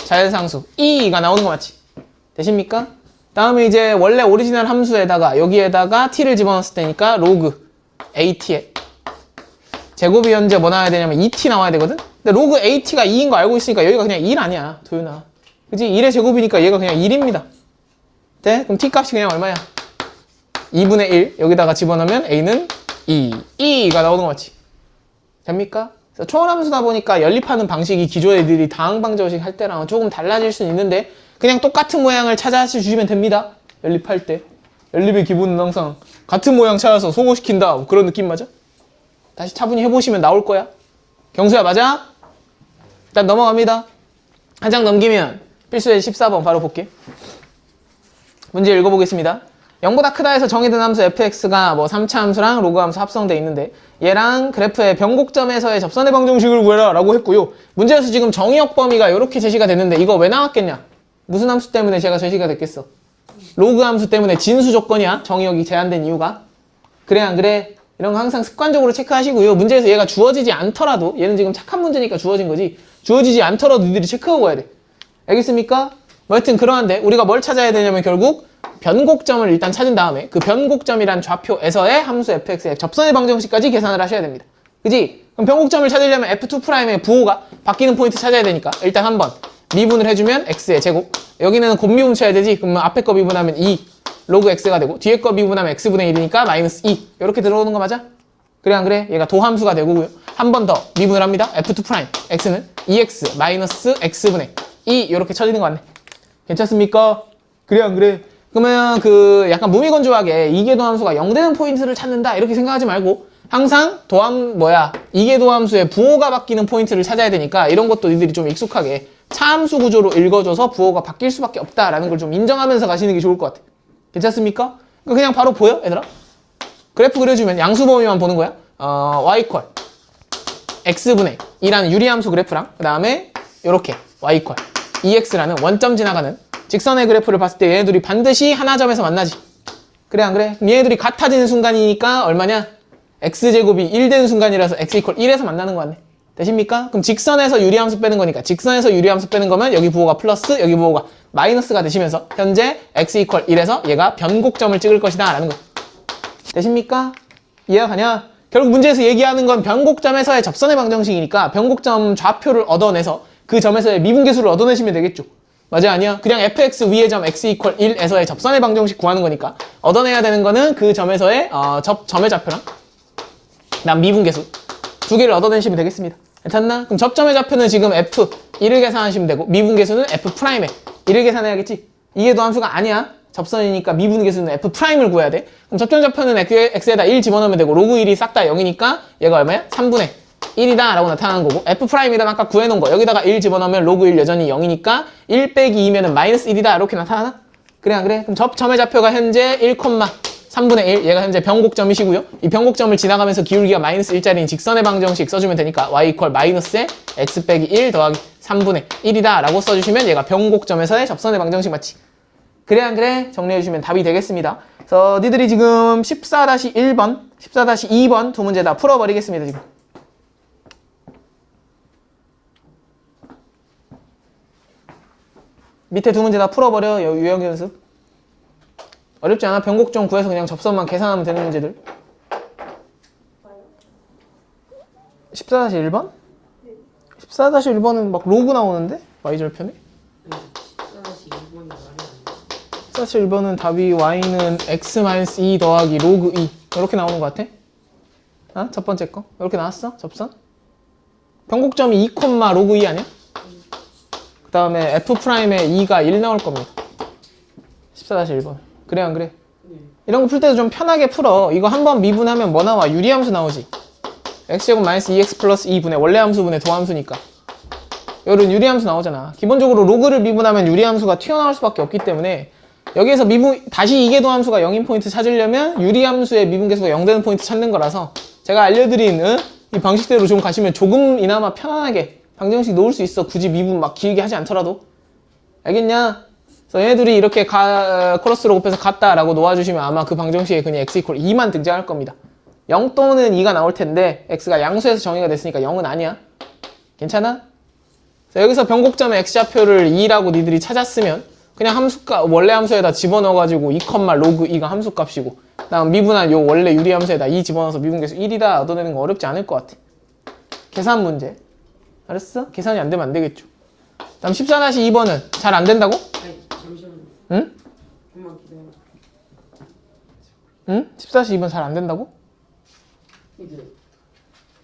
자연상수 2가 나오는 거 맞지? 되십니까? 다음에 이제 원래 오리지널 함수에다가 여기에다가 t를 집어넣었을 때니까 로그 AT에 제곱이 현재 뭐 나와야 되냐면 2t 나와야 되거든? 근데 로그 AT가 2인 거 알고 있으니까 여기가 그냥 1 아니야 도윤아. 그치? 1의 제곱이니까 얘가 그냥 1입니다. 네? 그럼 t 값이 그냥 얼마야? 2분의 1 여기다가 집어넣으면 a는 2가 나오는 거 맞지? 됩니까? 그래서 초월함수다 보니까 연립하는 방식이 기존 애들이 다항방정식 할 때랑 조금 달라질 수는 있는데 그냥 똑같은 모양을 찾아서 주시면 됩니다. 연립할 때. 연립의 기본은 항상 같은 모양 찾아서 소거시킨다. 그런 느낌 맞아? 다시 차분히 해보시면 나올 거야. 경수야 맞아? 일단 넘어갑니다. 한 장 넘기면 필수의 14번 바로 볼게. 문제 읽어보겠습니다. 0보다 크다 해서 정의된 함수 fx가 뭐 3차 함수랑 로그 함수 합성돼 있는데 얘랑 그래프의 변곡점에서의 접선의 방정식을 구해라 라고 했고요. 문제에서 지금 정의역 범위가 이렇게 제시가 됐는데 이거 왜 나왔겠냐? 무슨 함수 때문에 제가 제시가 됐겠어? 로그 함수 때문에 진수 조건이야. 정의역이 제한된 이유가. 그래 안 그래? 이런 거 항상 습관적으로 체크하시고요. 문제에서 얘가 주어지지 않더라도 얘는 지금 착한 문제니까 주어진 거지. 주어지지 않더라도 니들이 체크하고 와야 돼. 알겠습니까? 뭐 하여튼 그러한데 우리가 뭘 찾아야 되냐면 결국 변곡점을 일단 찾은 다음에 그 변곡점이란 좌표에서의 함수 fx의 접선의 방정식까지 계산을 하셔야 됩니다. 그지? 그럼 변곡점을 찾으려면 f2'의 부호가 바뀌는 포인트 찾아야 되니까 일단 한번 미분을 해주면 x의 제곱. 여기는 곱미분 쳐야 되지. 그러면 앞에 거 미분하면 2 로그 x가 되고 뒤에 거 미분하면 x분의 1이니까 마이너스 2 이렇게 들어오는 거 맞아? 그래 안 그래? 얘가 도함수가 되고요. 한 번 더 미분을 합니다. f2' x는 2x 마이너스 x분의 2 이렇게 쳐지는 거 맞네. 괜찮습니까? 그래 안 그래? 그러면 그 약간 무미건조하게 이계도함수가 0되는 포인트를 찾는다 이렇게 생각하지 말고 항상 이계도함수의 부호가 바뀌는 포인트를 찾아야 되니까 이런 것도 니들이 좀 익숙하게 차함수 구조로 읽어줘서 부호가 바뀔 수밖에 없다라는 걸 좀 인정하면서 가시는 게 좋을 것 같아. 괜찮습니까? 그냥 바로 보여 얘들아? 그래프 그려주면 양수 범위만 보는 거야. y 이퀄 x분의 2라는 유리함수 그래프랑 그 다음에 이렇게 y 이퀄 2x라는 원점 지나가는 직선의 그래프를 봤을 때 얘네들이 반드시 하나 점에서 만나지. 그래 안 그래? 얘네들이 같아지는 순간이니까 얼마냐? x제곱이 1 되는 순간이라서 x 이퀄 1에서 만나는 거 같네. 되십니까? 그럼 직선에서 유리함수 빼는 거니까 직선에서 유리함수 빼는 거면 여기 부호가 플러스 여기 부호가 마이너스가 되시면서 현재 x 이퀄 1에서 얘가 변곡점을 찍을 것이다 라는 거. 되십니까? 이해가 가냐? 결국 문제에서 얘기하는 건 변곡점에서의 접선의 방정식이니까 변곡점 좌표를 얻어내서 그 점에서의 미분계수를 얻어내시면 되겠죠. 맞아 아니야? 그냥 fx 위의 점 x 이퀄 1에서의 접선의 방정식 구하는 거니까 얻어내야 되는 거는 그 점에서의 점의 좌표랑 그다음 미분계수 두 개를 얻어내시면 되겠습니다. 괜찮나? 그럼 접점의 좌표는 지금 f 1을 계산하시면 되고 미분계수는 f'에 1을 계산해야겠지. 이게 도함수가 아니야. 접선이니까 미분계수는 f'을 구해야 돼. 그럼 접점 좌표는 x에다 1 집어넣으면 되고 로그 1이 싹 다 0이니까 얘가 얼마야? 3분의 1이다 라고 나타나는 거고 f'이란 아까 구해놓은 거 여기다가 1 집어넣으면 로그 1 여전히 0이니까 1 빼기 2면은 마이너스 1이다 이렇게 나타나나? 그래 안 그래? 그럼 접점의 좌표가 현재 1,3분의 1 얘가 현재 변곡점이시고요. 이 변곡점을 지나가면서 기울기가 마이너스 1짜리인 직선의 방정식 써주면 되니까 y 이퀄 마이너스에 x 빼기 1 더하기 3분의 1이다 라고 써주시면 얘가 변곡점에서의 접선의 방정식 맞지? 그래 안 그래? 정리해주시면 답이 되겠습니다. 그래서 니들이 지금 14-1번, 14-2번 두 문제 다 풀어버리겠습니다 지금. 밑에 두 문제 다 풀어버려. 유형 연습. 어렵지 않아? 변곡점 구해서 그냥 접선만 계산하면 되는 문제들. 14-1번? 14-1번은 막 로그 나오는데? y절편에? 14-1번은 답이 y는 x-2 더하기 로그 2 이렇게 나오는 것 같아? 아? 첫 번째 거? 이렇게 나왔어? 접선? 변곡점이 2, 로그 2 아니야? 그 다음에 f'에 2가 1 나올 겁니다. 14-1번. 그래 안 그래? 이런 거 풀 때도 좀 편하게 풀어. 이거 한번 미분하면 뭐 나와? 유리함수 나오지. x제곱 마이너스 2x 플러스 2분의 원래 함수분의 도함수니까. 이런 유리함수 나오잖아. 기본적으로 로그를 미분하면 유리함수가 튀어나올 수밖에 없기 때문에 여기에서 미분, 다시 이계도 함수가 0인 포인트 찾으려면 유리함수의 미분계수가 0 되는 포인트 찾는 거라서 제가 알려드린 이 방식대로 좀 가시면 조금이나마 편안하게 방정식 놓을 수 있어. 굳이 미분 막 길게 하지 않더라도. 알겠냐? 그래서 얘네들이 이렇게 크로스로 곱해서 같다라고 놓아주시면 아마 그 방정식에 그냥 x 이퀄 2만 등장할 겁니다. 0 또는 2가 나올 텐데 x가 양수에서 정의가 됐으니까 0은 아니야. 괜찮아? 그래서 여기서 변곡점의 x좌표를 2라고 니들이 찾았으면 그냥 함수값, 원래 함수에다 집어넣어가지고 2, 로그 2가 함수값이고 다음 미분한 요 원래 유리함수에다 2 집어넣어서 미분계수 1이다 얻어내는 거 어렵지 않을 것 같아. 계산 문제. 알았어? 계산이 안 되면 안 되겠죠. 다음 14-2번은 잘 안 된다고? 아니 잠시만요. 응? 좀만 기다려. 응? 14-2번 잘 안 된다고? 이제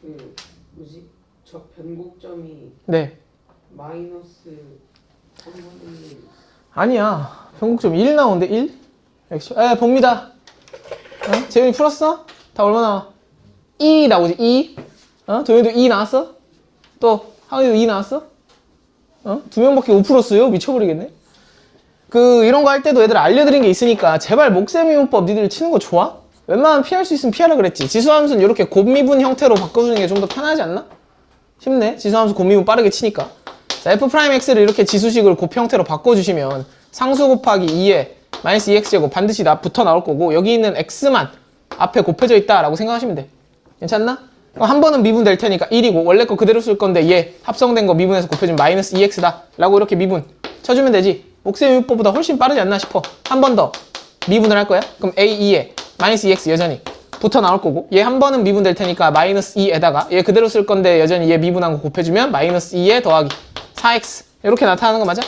그 뭐지? 저 변곡점이 네. 마이너스 3분의 1. 아니야. 변곡점 1 나오는데 1? 역시. 봅니다. 재윤이 풀었어? 다 얼마 나와? 2 나오지 2. 도현이도 2 나왔어? 또 하은이도 2 나왔어? 두 명밖에 못 풀었어요? 미쳐버리겠네. 이런 거 할 때도 애들 알려드린 게 있으니까 제발 목세미분법 니들 치는 거 좋아? 웬만하면 피할 수 있으면 피하라 그랬지. 지수함수는 이렇게 곱미분 형태로 바꿔주는 게 좀 더 편하지 않나? 쉽네. 지수함수 곱미분 빠르게 치니까. 자, f'x를 이렇게 지수식을 곱 형태로 바꿔주시면 상수 곱하기 2에 마이너스 2x제곱 반드시 붙어 나올 거고 여기 있는 x만 앞에 곱해져 있다라고 생각하시면 돼. 괜찮나? 그럼 한 번은 미분 될 테니까 1이고 원래 거 그대로 쓸 건데 얘 합성된 거 미분해서 곱해주면 마이너스 2x다 라고 이렇게 미분 쳐주면 되지. 목세미분법보다 훨씬 빠르지 않나 싶어. 한 번 더 미분을 할 거야. 그럼 a2에 마이너스 2x 여전히 붙어 나올 거고 얘 한 번은 미분 될 테니까 마이너스 2에다가 얘 그대로 쓸 건데 여전히 얘 미분한 거 곱해주면 마이너스 2에 더하기 4x 이렇게 나타나는 거 맞아?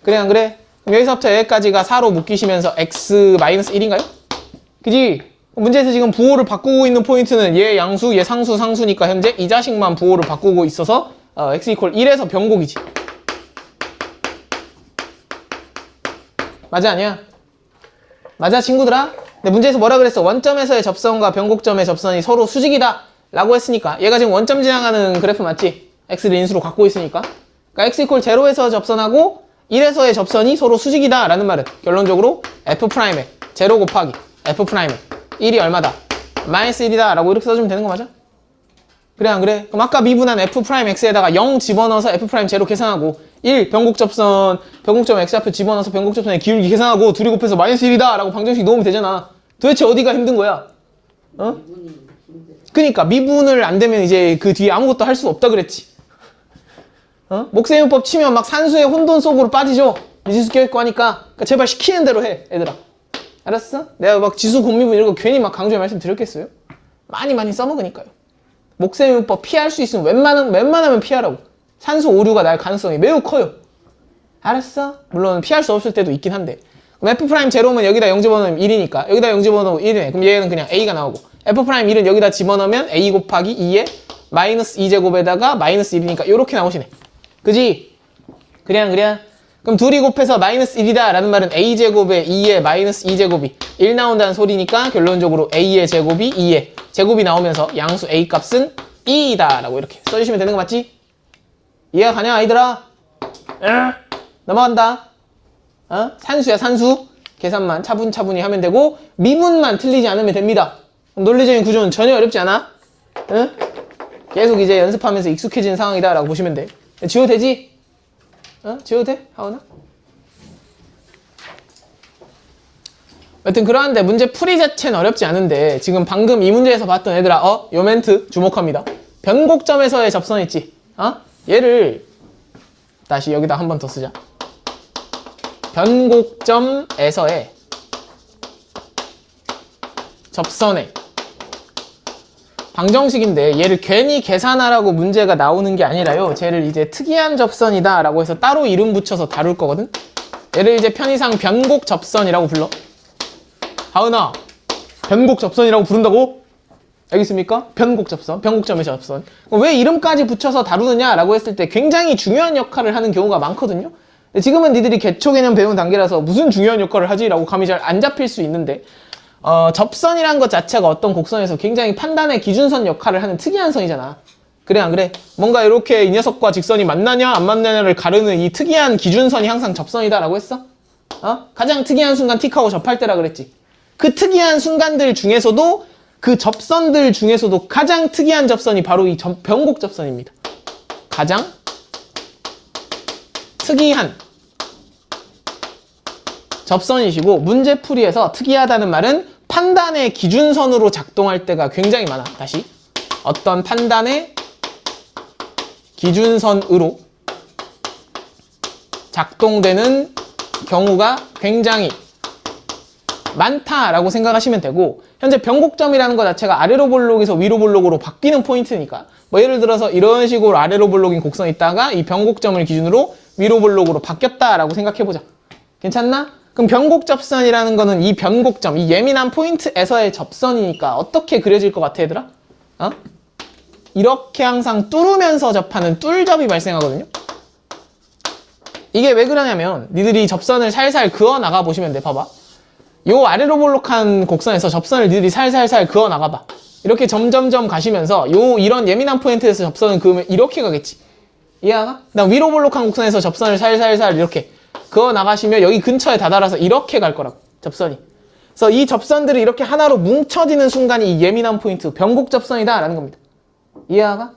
그래 안 그래? 그럼 여기서부터 여기까지가 4로 묶이시면서 x 마이너스 1인가요? 그지? 문제에서 지금 부호를 바꾸고 있는 포인트는 얘 양수, 얘 상수, 상수니까 현재 이 자식만 부호를 바꾸고 있어서 x 이퀄 1에서 변곡이지. 맞아 아니야? 맞아 친구들아? 근데 문제에서 뭐라 그랬어? 원점에서의 접선과 변곡점의 접선이 서로 수직이다 라고 했으니까 얘가 지금 원점 지나가는 그래프 맞지? x를 인수로 갖고 있으니까 그러니까 x 이퀄 0에서 접선하고 1에서의 접선이 서로 수직이다 라는 말은 결론적으로 f'에 0 곱하기 f'에 1이 얼마다? 마이너스 1이다 라고 이렇게 써주면 되는 거 맞아? 그래 안 그래? 그럼 아까 미분한 f'x에다가 0 집어넣어서 f'0 계산하고 1 변곡접선 변곡점 x좌표 집어넣어서 변곡접선의 기울기 계산하고 둘이 곱해서 마이너스 1이다 라고 방정식 놓으면 되잖아. 도대체 어디가 힘든 거야? 미분이 힘들어. 그니까 미분을 안 되면 이제 그 뒤에 아무것도 할 수 없다 그랬지. 목세미분법 치면 막 산수의 혼돈 속으로 빠지죠. 미지수 껴있고 하니까. 그러니까 제발 시키는 대로 해 얘들아. 알았어? 내가 막 지수 곱미분 이런 거 괜히 막 강조해 말씀드렸겠어요? 많이 써먹으니까요. 목세미분법 피할 수 있으면 웬만하면 피하라고. 산수 오류가 날 가능성이 매우 커요. 알았어? 물론 피할 수 없을 때도 있긴 한데. 그럼 f'0면 여기다 0 집어넣으면 1이니까 여기다 0 집어넣으면 1이네. 그럼 얘는 그냥 a가 나오고 f'1은 여기다 집어넣으면 a 곱하기 2에 마이너스 2제곱에다가 마이너스 1이니까 요렇게 나오시네. 그지? 그래. 그럼 둘이 곱해서 마이너스 1이다 라는 말은 a제곱에 2에 마이너스 2제곱이 1 나온다는 소리니까 결론적으로 a의 제곱이 2에 제곱이 나오면서 양수 a 값은 2이다 라고 이렇게 써주시면 되는 거 맞지? 이해가 가냐 아이들아? 넘어간다. 산수야 산수. 계산만 차분차분히 하면 되고 미분만 틀리지 않으면 됩니다. 논리적인 구조는 전혀 어렵지 않아. 계속 이제 연습하면서 익숙해지는 상황이다 라고 보시면 돼. 지워도 되지? 지워도 돼? 하원아? 여튼 그러한데 문제 풀이 자체는 어렵지 않은데 지금 방금 이 문제에서 봤던 애들아 요 멘트 주목합니다. 변곡점에서의 접선 있지? 얘를 다시 여기다 한 번 더 쓰자. 변곡점에서의 접선의 방정식인데 얘를 괜히 계산하라고 문제가 나오는 게 아니라요. 쟤를 이제 특이한 접선이다 라고 해서 따로 이름 붙여서 다룰 거거든. 얘를 이제 편의상 변곡 접선이라고 불러. 하은아, 변곡 접선이라고 부른다고? 알겠습니까? 변곡 접선, 변곡점의 접선. 왜 이름까지 붙여서 다루느냐 라고 했을 때 굉장히 중요한 역할을 하는 경우가 많거든요. 근데 지금은 니들이 개초 개념 배우는 단계라서 무슨 중요한 역할을 하지? 라고 감이 잘 안 잡힐 수 있는데 접선이란 것 자체가 어떤 곡선에서 굉장히 판단의 기준선 역할을 하는 특이한 선이잖아. 그래 안 그래? 뭔가 이렇게 이 녀석과 직선이 만나냐 안 만나냐를 가르는 이 특이한 기준선이 항상 접선이다 라고 했어? 가장 특이한 순간 틱하고 접할 때라 그랬지. 그 특이한 순간들 중에서도 그 접선들 중에서도 가장 특이한 접선이 바로 이 변곡 접선입니다. 가장 특이한 접선이시고 문제풀이에서 특이하다는 말은 판단의 기준선으로 작동할 때가 굉장히 많아. 다시 어떤 판단의 기준선으로 작동되는 경우가 굉장히 많다라고 생각하시면 되고 현재 변곡점이라는 것 자체가 아래로 볼록에서 위로 볼록으로 바뀌는 포인트니까 뭐 예를 들어서 이런 식으로 아래로 볼록인 곡선이 있다가 이 변곡점을 기준으로 위로 볼록으로 바뀌었다라고 생각해보자. 괜찮나? 그럼 변곡 접선이라는 거는 이 변곡점, 이 예민한 포인트에서의 접선이니까 어떻게 그려질 것 같아 얘들아? 이렇게 항상 뚫으면서 접하는 뚫접이 발생하거든요. 이게 왜 그러냐면 니들이 접선을 살살 그어 나가 보시면 돼. 봐봐. 요 아래로 볼록한 곡선에서 접선을 니들이 살살살 그어 나가봐. 이렇게 점점점 가시면서 이런 예민한 포인트에서 접선을 그으면 이렇게 가겠지. 이해가? 그다음 위로 볼록한 곡선에서 접선을 살살살 이렇게 그어 나가시면 여기 근처에 다다라서 이렇게 갈 거라고. 접선이. 그래서 이 접선들이 이렇게 하나로 뭉쳐지는 순간이 이 예민한 포인트, 변곡 접선이다 라는 겁니다. 이해가?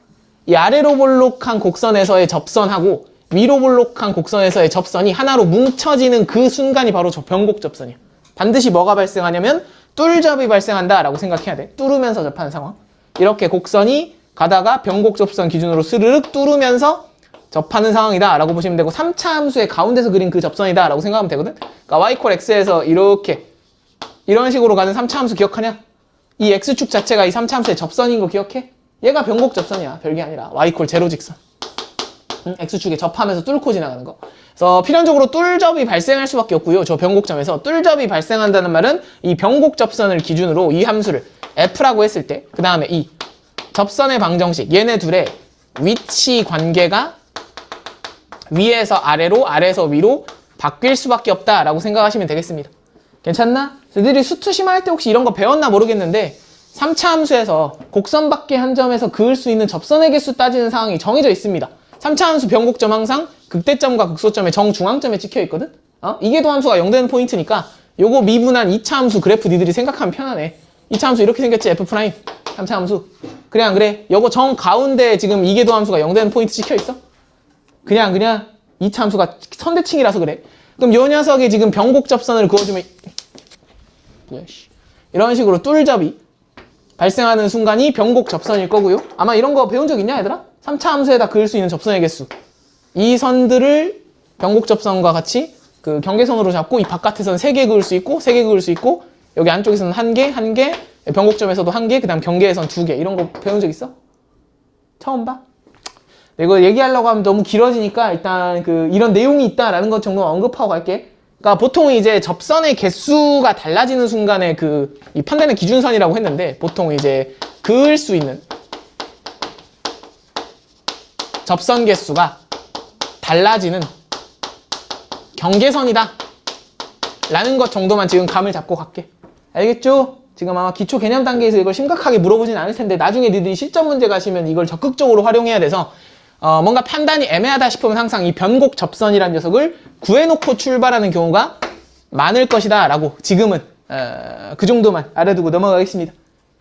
이 아래로 볼록한 곡선에서의 접선하고 위로 볼록한 곡선에서의 접선이 하나로 뭉쳐지는 그 순간이 바로 저 변곡 접선이야. 반드시 뭐가 발생하냐면 뚫접이 발생한다라고 생각해야 돼. 뚫으면서 접하는 상황. 이렇게 곡선이 가다가 변곡 접선 기준으로 스르륵 뚫으면서 접하는 상황이다 라고 보시면 되고 3차 함수의 가운데서 그린 그 접선이다 라고 생각하면 되거든. 그러니까 y 콜 x에서 이렇게 이런 식으로 가는 3차 함수 기억하냐? 이 x축 자체가 이 3차 함수의 접선인 거 기억해? 얘가 변곡 접선이야. 별게 아니라 y 콜 제로 직선. x축에 접하면서 뚫고 지나가는 거. 그래서 필연적으로 뚫접이 발생할 수밖에 없고요. 저 변곡점에서 뚫접이 발생한다는 말은 이 변곡 접선을 기준으로 이 함수를 f라고 했을 때 그 다음에 이 접선의 방정식 얘네 둘의 위치 관계가 위에서 아래로 아래에서 위로 바뀔 수밖에 없다라고 생각하시면 되겠습니다. 괜찮나? 너희들이 수투시마 할 때 혹시 이런 거 배웠나 모르겠는데 3차 함수에서 곡선 밖의 한 점에서 그을 수 있는 접선의 개수 따지는 상황이 정해져 있습니다. 3차 함수 변곡점 항상 극대점과 극소점의 정중앙점에 찍혀 있거든? 이계도 함수가 0되는 포인트니까 요거 미분한 2차 함수 그래프 니들이 생각하면 편하네. 2차 함수 이렇게 생겼지 F'. 3차 함수. 그래 안 그래? 요거 정 가운데 지금 이계도 함수가 0되는 포인트 찍혀 있어? 그냥 2차 함수가 선대칭이라서 그래. 그럼 요 녀석이 지금 변곡 접선을 그어주면 이런 식으로 뚫접이 발생하는 순간이 변곡 접선일 거고요. 아마 이런 거 배운 적 있냐 얘들아? 3차 함수에다 그을 수 있는 접선의 개수. 이 선들을 변곡 접선과 같이 그 경계선으로 잡고 이 바깥에서는 3개 그을 수 있고 3개 그을 수 있고 여기 안쪽에서는 1개, 1개, 변곡점에서도 1개, 그 다음 경계에선 2개. 이런 거 배운 적 있어? 처음 봐? 이거 얘기하려고 하면 너무 길어지니까 일단 이런 내용이 있다라는 것 정도 언급하고 갈게. 그러니까 보통 이제 접선의 개수가 달라지는 순간에 이 판단의 기준선이라고 했는데 보통 이제 그을 수 있는 접선 개수가 달라지는 경계선이다 라는 것 정도만 지금 감을 잡고 갈게. 알겠죠? 지금 아마 기초 개념 단계에서 이걸 심각하게 물어보진 않을 텐데 나중에 니들이 실전 문제 가시면 이걸 적극적으로 활용해야 돼서 뭔가 판단이 애매하다 싶으면 항상 이 변곡 접선이라는 녀석을 구해놓고 출발하는 경우가 많을 것이다 라고 지금은 그 정도만 알아두고 넘어가겠습니다.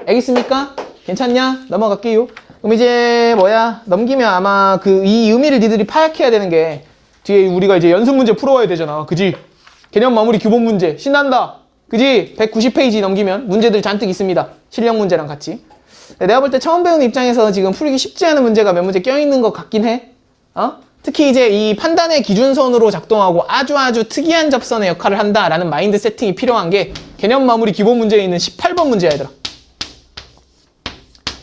알겠습니까? 괜찮냐? 넘어갈게요. 그럼 이제 넘기면 아마 이 의미를 니들이 파악해야 되는 게 뒤에 우리가 이제 연습 문제 풀어와야 되잖아. 그지? 개념 마무리 기본 문제 신난다. 그지? 190페이지 넘기면 문제들 잔뜩 있습니다. 실력 문제랑 같이. 내가 볼 때 처음 배우는 입장에서 지금 풀기 쉽지 않은 문제가 몇 문제 껴있는 것 같긴 해. 특히 이제 이 판단의 기준선으로 작동하고 아주 특이한 접선의 역할을 한다라는 마인드 세팅이 필요한 게 개념 마무리 기본 문제에 있는 18번 문제야 얘들아.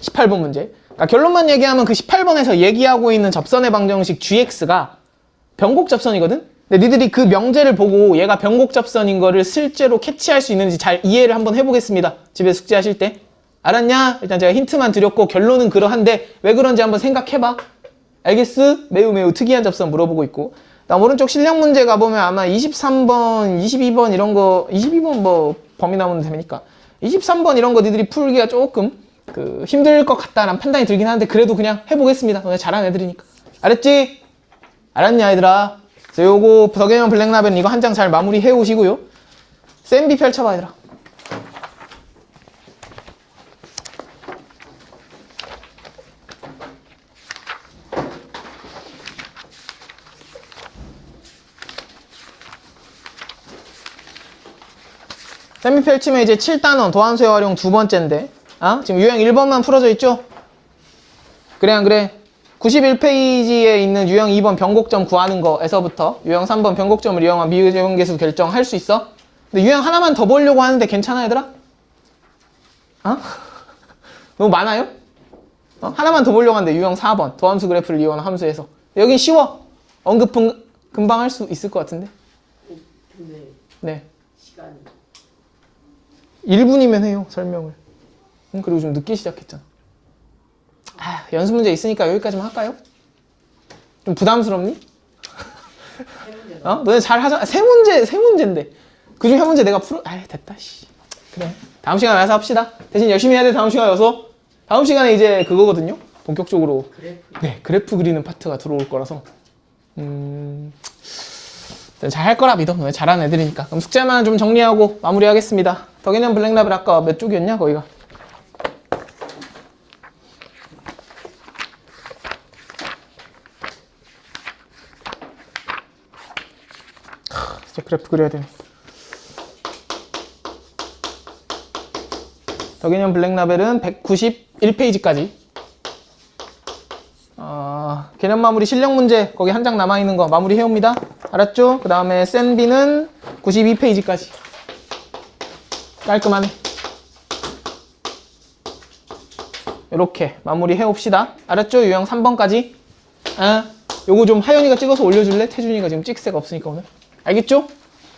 18번 문제. 그러니까 결론만 얘기하면 그 18번에서 얘기하고 있는 접선의 방정식 gx가 변곡 접선이거든? 근데 니들이 그 명제를 보고 얘가 변곡 접선인 거를 실제로 캐치할 수 있는지 잘 이해를 한번 해보겠습니다. 집에 숙제하실 때. 알았냐? 일단 제가 힌트만 드렸고 결론은 그러한데 왜 그런지 한번 생각해봐. 알겠어? 매우 특이한 접선 물어보고 있고. 다음 오른쪽 실력 문제 가보면 아마 23번, 22번 이런 거 22번 뭐 범위 나오는 되니까 23번 이런 거 니들이 풀기가 조금 힘들 것 같다라는 판단이 들긴 하는데 그래도 그냥 해보겠습니다. 너네 잘하는 애들이니까. 알았지? 알았냐 얘들아? 그래서 요거 더 개념 블랙라벨은 이거 한 장 잘 마무리 해 오시고요. 쌤비 펼쳐봐 얘들아. 쌤비 펼치면 이제 7단원 도함수의 활용 두 번째인데 지금 유형 1번만 풀어져 있죠? 그래 안 그래? 91페이지에 있는 유형 2번 변곡점 구하는 거에서부터 유형 3번 변곡점을 이용한 미유형계수 결정할 수 있어? 근데 유형 하나만 더 보려고 하는데 괜찮아 얘들아? 너무 많아요? 하나만 더 보려고 하는데 유형 4번 도함수 그래프를 이용한 함수에서 여긴 쉬워. 언급은 금방 할 수 있을 것 같은데. 근데 네. 시간이 1분이면 해요 설명을. 그리고 좀 늦게 시작했잖아. 연습 문제 있으니까 여기까지만 할까요? 좀 부담스럽니? 세 문제 너네 잘 하잖아. 세 문제인데. 그중 한 문제 내가 됐다, 씨. 그래. 다음 시간에 와서 합시다. 대신 열심히 해야 돼, 다음 시간에 와서. 다음 시간에 이제 그거거든요? 본격적으로. 그래프 네, 그래프 그리는 파트가 들어올 거라서. 잘 할 거라 믿어. 너네 잘하는 애들이니까. 그럼 숙제만 좀 정리하고 마무리하겠습니다. 더 개념 블랙라벨 아까 몇 쪽이었냐, 거기가? 이제 그래프 그려야 되네. 더 개념 블랙라벨은 191페이지까지. 개념 마무리 실력 문제 거기 한 장 남아있는 거 마무리 해옵니다. 알았죠? 그 다음에 센비는 92페이지까지. 깔끔하네. 이렇게 마무리 해옵시다. 알았죠? 유형 3번까지. 요거 좀 하연이가 찍어서 올려줄래? 태준이가 지금 찍을 새가 없으니까 오늘. 알겠죠?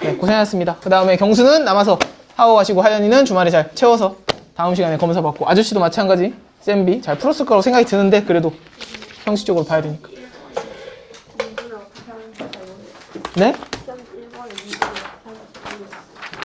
네, 고생하셨습니다. 그 다음에 경수는 남아서 하고 가시고 하연이는 주말에 잘 채워서 다음 시간에 검사 받고 아저씨도 마찬가지 쌤비 잘 풀었을 거라고 생각이 드는데 그래도 형식적으로 봐야 되니까. 네?